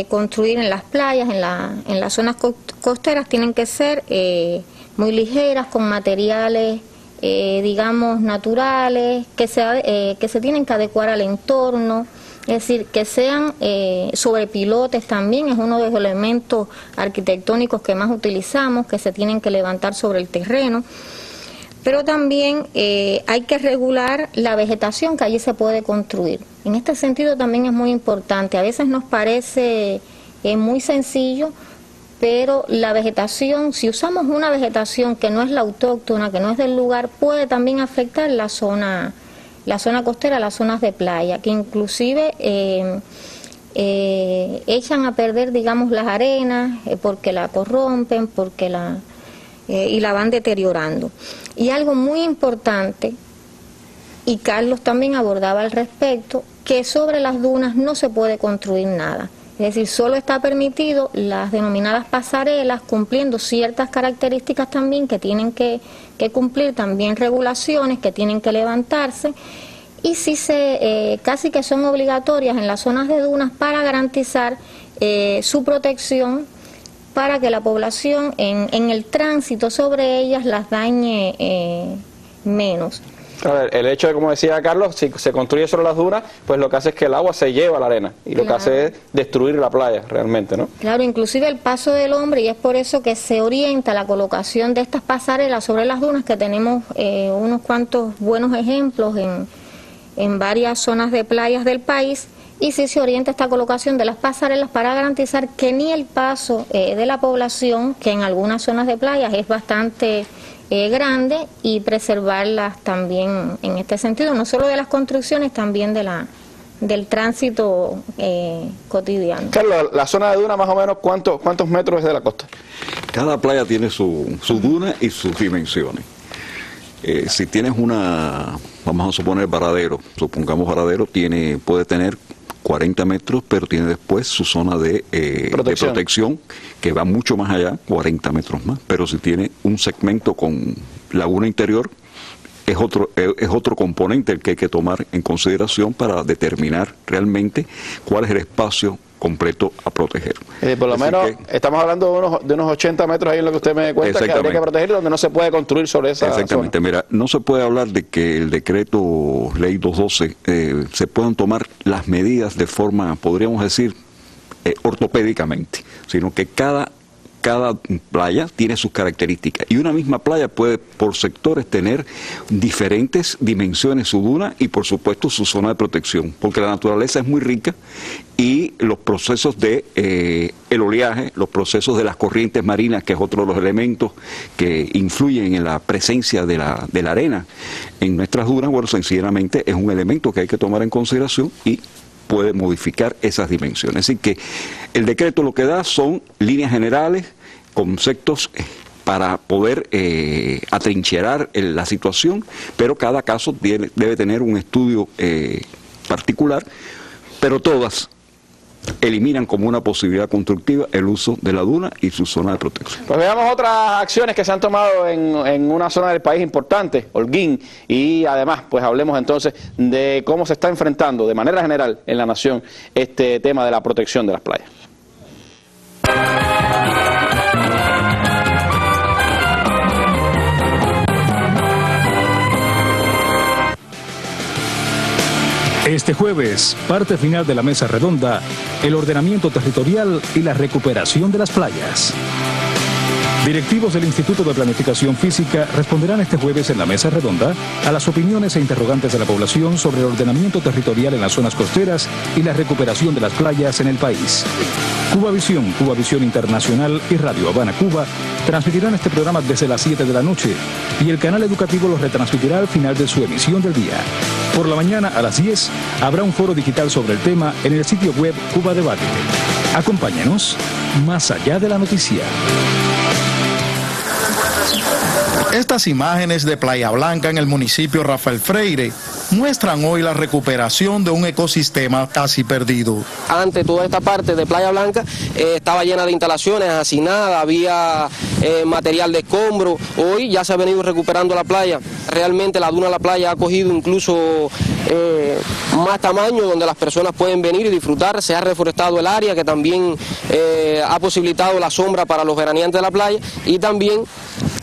construir en las playas, en las zonas costeras, tienen que ser muy ligeras, con materiales, digamos, naturales, que se tienen que adecuar al entorno. Es decir, que sean sobre pilotes también, es uno de los elementos arquitectónicos que más utilizamos, que se tienen que levantar sobre el terreno. Pero también hay que regular la vegetación que allí se puede construir. En este sentido también es muy importante. A veces nos parece muy sencillo, pero la vegetación, si usamos una vegetación que no es la autóctona, que no es del lugar, puede también afectar la zona costera, las zonas de playa, que inclusive echan a perder, digamos, las arenas, porque la corrompen, y la van deteriorando. Y algo muy importante, y Carlos también abordaba al respecto, que sobre las dunas no se puede construir nada. Es decir, solo está permitido las denominadas pasarelas, cumpliendo ciertas características también que tienen que cumplir, también regulaciones que tienen que levantarse, y sí casi que son obligatorias en las zonas de dunas para garantizar su protección, para que la población en el tránsito sobre ellas las dañe menos. A ver, el hecho de, como decía Carlos, si se construye sobre las dunas, pues lo que hace es que el agua se lleva a la arena, y lo que hace es destruir la playa realmente, ¿no? Claro, inclusive el paso del hombre, y es por eso que se orienta la colocación de estas pasarelas sobre las dunas, que tenemos unos cuantos buenos ejemplos en varias zonas de playas del país, y sí se orienta esta colocación de las pasarelas para garantizar que ni el paso de la población, que en algunas zonas de playas es bastante grande, y preservarlas también en este sentido, no solo de las construcciones, también del tránsito cotidiano. Carlos, la zona de duna más o menos, ¿cuántos metros es de la costa? Cada playa tiene su duna y sus dimensiones. Si tienes vamos a suponer Varadero, puede tener 40 metros, pero tiene después su zona de protección, que va mucho más allá, 40 metros más. Pero si tiene un segmento con laguna interior, es otro componente el que hay que tomar en consideración para determinar realmente cuál es el espacio completo a proteger. Por lo menos estamos hablando de unos 80 metros ahí en lo que usted me cuenta que habría que proteger, donde no se puede construir sobre esa Exactamente, zona. Mira, no se puede hablar de que el decreto ley 212 se puedan tomar las medidas de forma, podríamos decir, ortopédicamente, sino que cada playa tiene sus características, y una misma playa puede por sectores tener diferentes dimensiones, su duna y por supuesto su zona de protección, porque la naturaleza es muy rica, y los procesos de el oleaje, los procesos de las corrientes marinas, que es otro de los elementos que influyen en la presencia de la arena en nuestras dunas, bueno, sencillamente es un elemento que hay que tomar en consideración y puede modificar esas dimensiones. Así que el decreto lo que da son líneas generales, conceptos para poder atrincherar la situación, pero cada caso debe tener un estudio particular, pero todas eliminan como una posibilidad constructiva el uso de la duna y su zona de protección. Pues veamos otras acciones que se han tomado en una zona del país importante, Holguín, y además pues hablemos entonces de cómo se está enfrentando de manera general en la nación este tema de la protección de las playas. Este jueves, parte final de la mesa redonda, el ordenamiento territorial y la recuperación de las playas. Directivos del Instituto de Planificación Física responderán este jueves en la mesa redonda a las opiniones e interrogantes de la población sobre el ordenamiento territorial en las zonas costeras y la recuperación de las playas en el país. Cuba Visión Internacional y Radio Habana Cuba transmitirán este programa desde las 7 de la noche y el canal educativo lo retransmitirá al final de su emisión del día. Por la mañana a las 10 habrá un foro digital sobre el tema en el sitio web Cuba Debate. Acompáñenos más allá de la noticia. Estas imágenes de Playa Blanca en el municipio Rafael Freire muestran hoy la recuperación de un ecosistema casi perdido. Antes toda esta parte de Playa Blanca estaba llena de instalaciones hacinadas, había material de escombro. Hoy ya se ha venido recuperando la playa. Realmente la duna de la playa ha cogido incluso más tamaño, donde las personas pueden venir y disfrutar. Se ha reforestado el área, que también ha posibilitado la sombra para los veraneantes de la playa, y también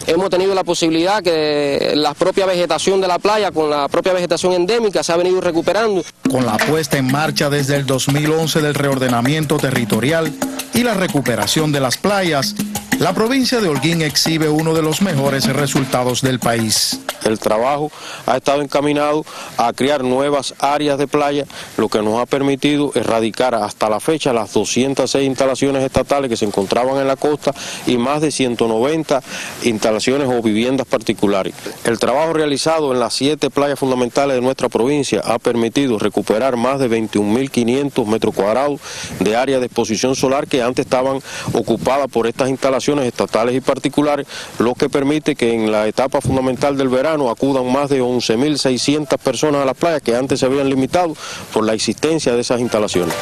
hemos tenido la posibilidad que la propia vegetación de la playa, con la propia vegetación endémica, se ha venido recuperando. Con la puesta en marcha desde el 2011 del reordenamiento territorial y la recuperación de las playas, la provincia de Holguín exhibe uno de los mejores resultados del país. El trabajo ha estado encaminado a crear nuevas áreas de playa, lo que nos ha permitido erradicar hasta la fecha las 206 instalaciones estatales que se encontraban en la costa y más de 190 instalaciones o viviendas particulares. El trabajo realizado en las 7 playas fundamentales de nuestra provincia ha permitido recuperar más de 21.500 metros cuadrados de área de exposición solar que antes estaban ocupadas por estas instalaciones estatales y particulares, lo que permite que en la etapa fundamental del verano acudan más de 11.600 personas a las playas que antes se habían limitado por la existencia de esas instalaciones.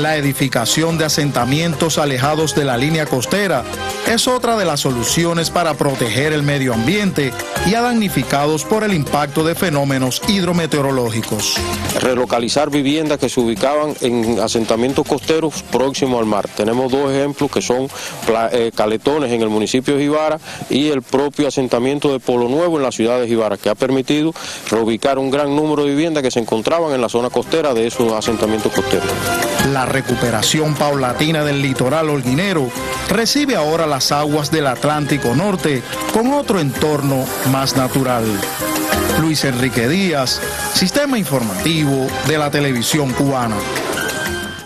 La edificación de asentamientos alejados de la línea costera es otra de las soluciones para proteger el medio ambiente y a damnificados por el impacto de fenómenos hidrometeorológicos. Relocalizar viviendas que se ubicaban en asentamientos costeros próximos al mar. Tenemos 2 ejemplos que son caletones en el municipio de Jibara y el propio asentamiento de Polo Nuevo en la ciudad de Jibara, que ha permitido reubicar un gran número de viviendas que se encontraban en la zona costera de esos asentamientos costeros. La recuperación paulatina del litoral holguinero recibe ahora las aguas del Atlántico Norte con otro entorno más natural. Luis Enrique Díaz, Sistema Informativo de la Televisión Cubana.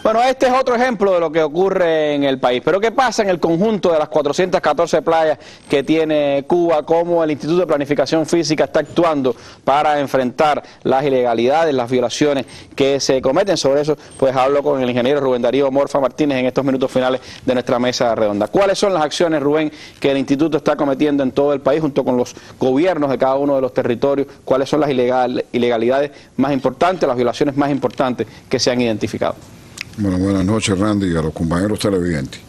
Bueno, este es otro ejemplo de lo que ocurre en el país. Pero ¿qué pasa en el conjunto de las 414 playas que tiene Cuba? ¿Cómo el Instituto de Planificación Física está actuando para enfrentar las ilegalidades, las violaciones que se cometen? Sobre eso, pues hablo con el ingeniero Rubén Darío Morfa Martínez en estos minutos finales de nuestra mesa redonda. ¿Cuáles son las acciones, Rubén, que el Instituto está cometiendo en todo el país junto con los gobiernos de cada uno de los territorios? ¿Cuáles son las ilegalidades más importantes, las violaciones más importantes que se han identificado? Bueno, buenas noches, Randy, y a los compañeros televidentes.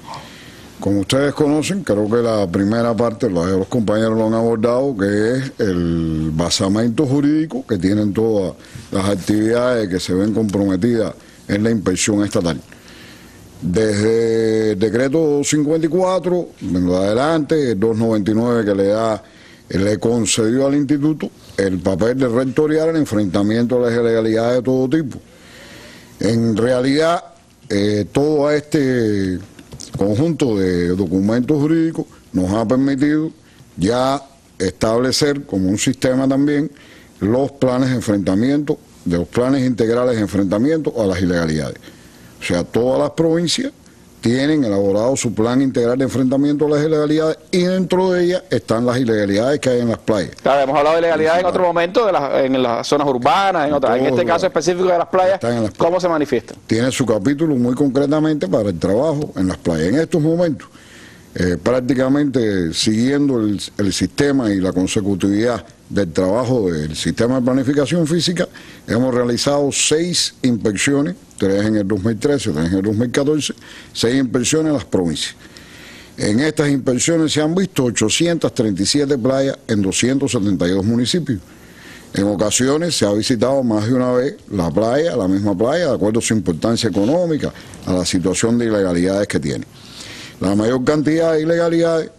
Como ustedes conocen, creo que la primera parte, los compañeros lo han abordado, que es el basamento jurídico que tienen todas las actividades que se ven comprometidas en la inspección estatal. Desde el decreto 54, en lo adelante, el 299 que le concedió al instituto el papel de rectorial en enfrentamiento a las ilegalidades de todo tipo. En realidad, todo este conjunto de documentos jurídicos nos ha permitido ya establecer como un sistema también los planes de enfrentamiento, de los planes integrales de enfrentamiento a las ilegalidades. O sea, todas las provincias tienen elaborado su plan integral de enfrentamiento a las ilegalidades y dentro de ellas están las ilegalidades que hay en las playas. Claro, hemos hablado de ilegalidades en otro momento, en las zonas urbanas, en este caso específico de las playas, ¿cómo se manifiesta? Tiene su capítulo muy concretamente para el trabajo en las playas. En estos momentos, prácticamente siguiendo el sistema y la consecutividad del trabajo del sistema de planificación física, hemos realizado 6 inspecciones, 3 en el 2013, 3 en el 2014, 6 inspecciones en las provincias. En estas inspecciones se han visto 837 playas en 272 municipios. En ocasiones se ha visitado más de una vez la misma playa, de acuerdo a su importancia económica, a la situación de ilegalidades que tiene. La mayor cantidad de ilegalidades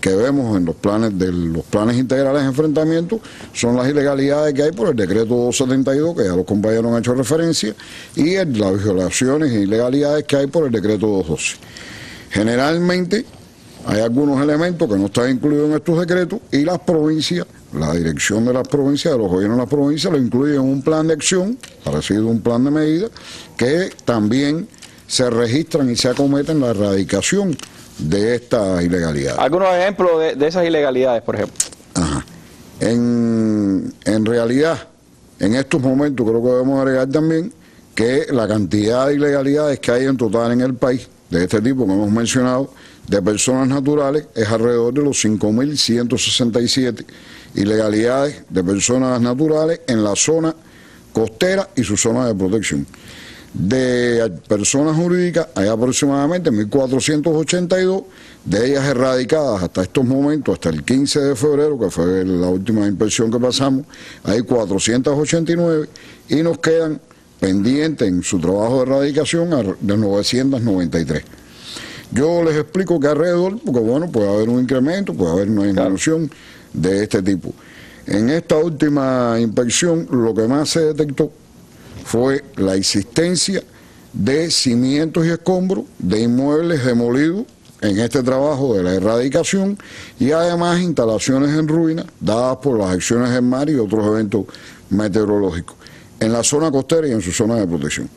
que vemos en los planes integrales de enfrentamiento son las ilegalidades que hay por el decreto 272, que ya los compañeros han hecho referencia, y las violaciones e ilegalidades que hay por el decreto 212. Generalmente hay algunos elementos que no están incluidos en estos decretos y las provincias, la dirección de las provincias, de los gobiernos de las provincias, lo incluyen en un plan de acción, parecido a un plan de medidas, que también se registran y se acometen la erradicación de estas ilegalidades. ¿Algunos ejemplos de esas ilegalidades, por ejemplo? Ajá. En realidad, en estos momentos creo que debemos agregar también que la cantidad de ilegalidades que hay en total en el país, de este tipo que hemos mencionado, de personas naturales, es alrededor de los 5.167 ilegalidades de personas naturales en la zona costera y su zona de protección. De personas jurídicas hay aproximadamente 1.482, de ellas erradicadas hasta estos momentos, hasta el 15 de febrero, que fue la última inspección que pasamos, hay 489 y nos quedan pendientes en su trabajo de erradicación de 993. Yo les explico que alrededor, porque bueno, puede haber un incremento, puede haber una disminución de este tipo. En esta última inspección lo que más se detectó fue la existencia de cimientos y escombros de inmuebles demolidos en este trabajo de la erradicación y además instalaciones en ruinas dadas por las acciones del mar y otros eventos meteorológicos en la zona costera y en su zona de protección.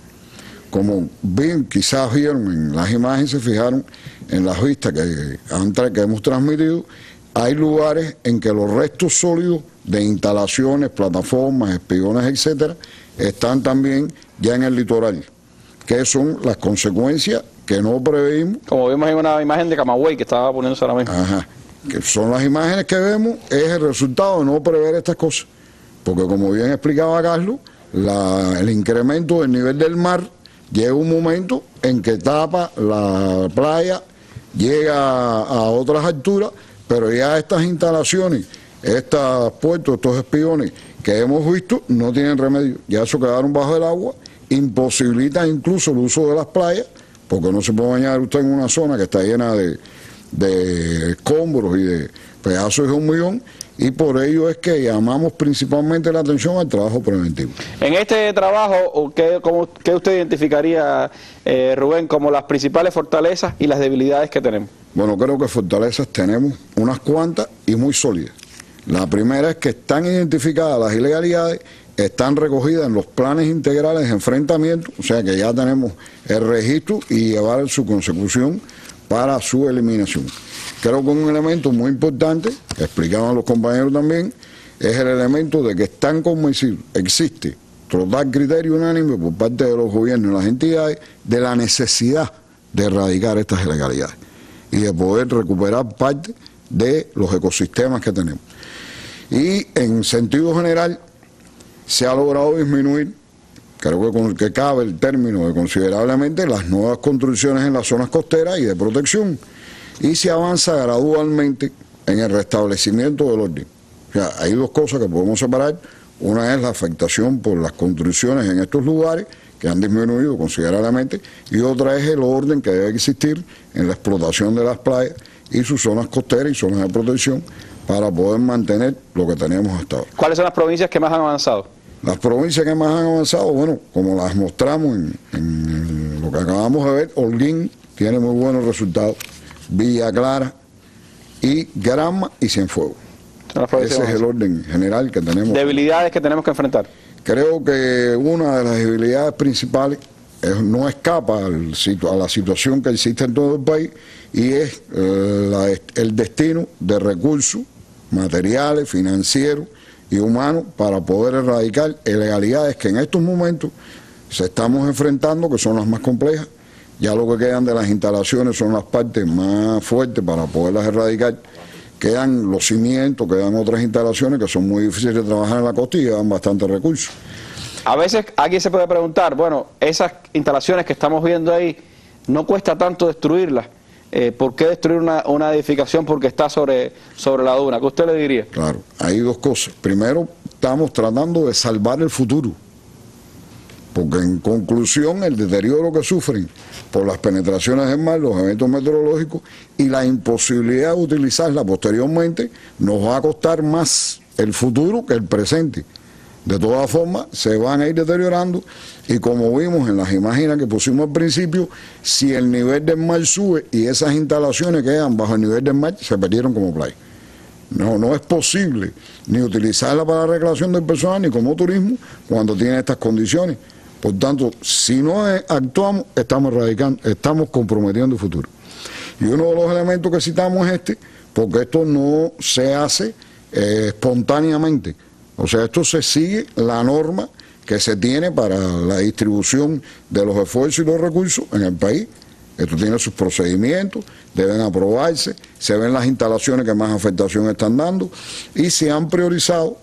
Como bien quizás vieron en las imágenes, se fijaron en las vistas que hemos transmitido, hay lugares en que los restos sólidos de instalaciones, plataformas, espigones, etcétera, están también ya en el litoral, que son las consecuencias que no preveímos. Como vimos en una imagen de Camagüey que estaba poniéndose ahora mismo. Ajá, que son las imágenes que vemos, es el resultado de no prever estas cosas. Porque como bien explicaba Carlos, el incremento del nivel del mar llega un momento en que tapa la playa, llega a otras alturas, pero ya estas instalaciones, estos puertos, estos espiones que hemos visto, no tienen remedio. Ya eso quedaron bajo el agua, imposibilita incluso el uso de las playas, porque no se puede bañar usted en una zona que está llena de escombros y de pedazos de hormigón, y por ello es que llamamos principalmente la atención al trabajo preventivo. En este trabajo, ¿qué usted identificaría, Rubén, como las principales fortalezas y las debilidades que tenemos? Bueno, creo que fortalezas tenemos unas cuantas y muy sólidas. La primera es que están identificadas las ilegalidades, están recogidas en los planes integrales de enfrentamiento, o sea que ya tenemos el registro y llevar su consecución para su eliminación. Creo que un elemento muy importante, que explicaban los compañeros también, es el elemento de que están convencidos, existe total criterio unánime por parte de los gobiernos y las entidades de la necesidad de erradicar estas ilegalidades y de poder recuperar parte de los ecosistemas que tenemos. Y en sentido general se ha logrado disminuir, creo que cabe el término de considerablemente, las nuevas construcciones en las zonas costeras y de protección, y se avanza gradualmente en el restablecimiento del orden. O sea, hay dos cosas que podemos separar. Una es la afectación por las construcciones en estos lugares, que han disminuido considerablemente, y otra es el orden que debe existir en la explotación de las playas y sus zonas costeras y zonas de protección para poder mantener lo que tenemos hasta ahora. ¿Cuáles son las provincias que más han avanzado? Las provincias que más han avanzado, bueno, como las mostramos en lo que acabamos de ver, Holguín tiene muy buenos resultados, Villa Clara y Granma y Cienfuegos. Ese es el orden general que tenemos. ¿Debilidades que tenemos que enfrentar? Creo que una de las debilidades principales no escapa a la situación que existe en todo el país y es el destino de recursos materiales, financieros y humanos para poder erradicar ilegalidades que en estos momentos se estamos enfrentando, que son las más complejas, Ya lo que quedan de las instalaciones son las partes más fuertes para poderlas erradicar. Quedan los cimientos, quedan otras instalaciones que son muy difíciles de trabajar en la costa y llevan bastantes recursos. A veces alguien se puede preguntar, bueno, esas instalaciones que estamos viendo ahí, no cuesta tanto destruirlas. ¿Por qué destruir una edificación porque está sobre la duna? ¿Qué usted le diría? Claro, hay dos cosas. Primero, estamos tratando de salvar el futuro. Porque en conclusión, el deterioro que sufren por las penetraciones del mar, los eventos meteorológicos y la imposibilidad de utilizarla posteriormente, nos va a costar más el futuro que el presente. De todas formas, se van a ir deteriorando y como vimos en las imágenes que pusimos al principio, si el nivel del mar sube y esas instalaciones quedan bajo el nivel del mar, se perdieron como playa. No es posible ni utilizarla para la recreación del personal ni como turismo cuando tiene estas condiciones. Por tanto, si no actuamos, estamos comprometiendo el futuro. Y uno de los elementos que citamos es porque esto no se hace espontáneamente. O sea, esto se sigue la norma que se tiene para la distribución de los esfuerzos y los recursos en el país. Esto tiene sus procedimientos, deben aprobarse, se ven las instalaciones que más afectación están dando y se han priorizado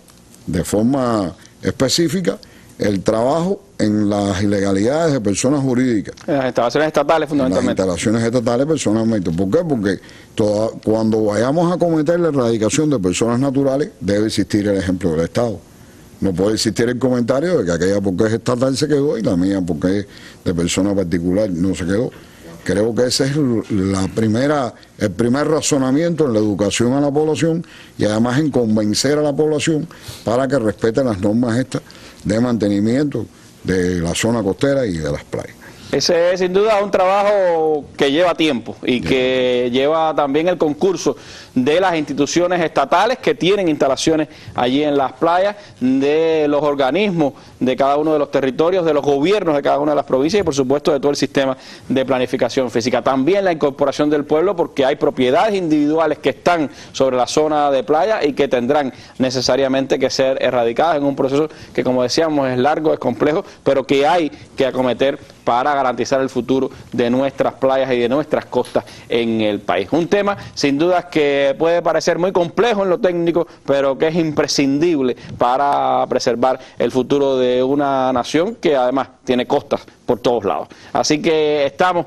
de forma específica el trabajo en las ilegalidades de personas jurídicas. En las instalaciones estatales fundamentalmente. En las instalaciones estatales personalmente. ¿Por qué? Porque cuando vayamos a cometer la erradicación de personas naturales, debe existir el ejemplo del Estado. No puede existir el comentario de que aquella porque es estatal se quedó y la mía porque es de persona particular no se quedó. Creo que ese es el primer razonamiento en la educación a la población y además en convencer a la población para que respeten las normas estas de mantenimiento de la zona costera y de las playas. Ese es sin duda un trabajo que lleva tiempo y que lleva también el concurso de las instituciones estatales que tienen instalaciones allí en las playas, de los organismos de cada uno de los territorios, de los gobiernos de cada una de las provincias y por supuesto de todo el sistema de planificación física. También la incorporación del pueblo porque hay propiedades individuales que están sobre la zona de playa y que tendrán necesariamente que ser erradicadas en un proceso que, como decíamos, es largo, es complejo, pero que hay que acometer para garantizar el futuro de nuestras playas y de nuestras costas en el país. Un tema sin dudas que puede parecer muy complejo en lo técnico, pero que es imprescindible para preservar el futuro de una nación que además tiene costas por todos lados. Así que estamos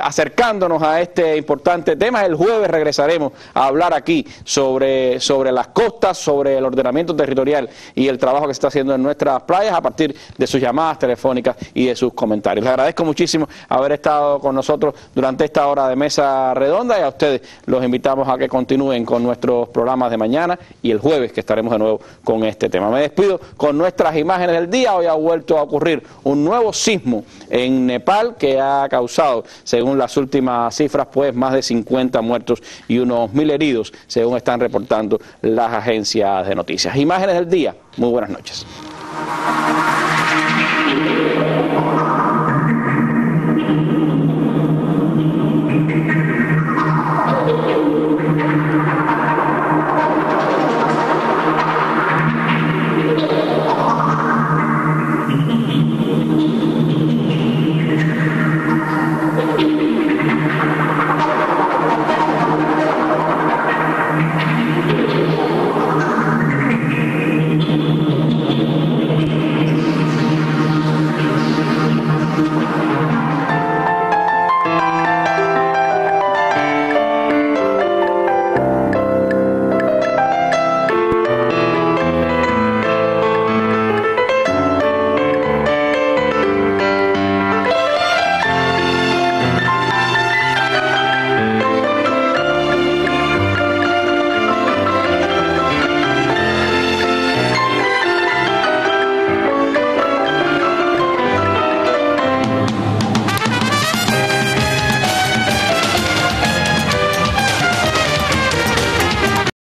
acercándonos a este importante tema. El jueves regresaremos a hablar aquí sobre las costas, sobre el ordenamiento territorial y el trabajo que se está haciendo en nuestras playas a partir de sus llamadas telefónicas y de sus comentarios. Les agradezco muchísimo haber estado con nosotros durante esta hora de mesa redonda y a ustedes los invitamos a que continúen con nuestros programas de mañana y el jueves que estaremos de nuevo con este tema. Me despido con nuestras imágenes del día. Hoy ha vuelto a ocurrir un nuevo sismo en Nepal que ha causado, según las últimas cifras, pues más de 50 muertos y unos 1000 heridos, según están reportando las agencias de noticias. Imágenes del día. Muy buenas noches.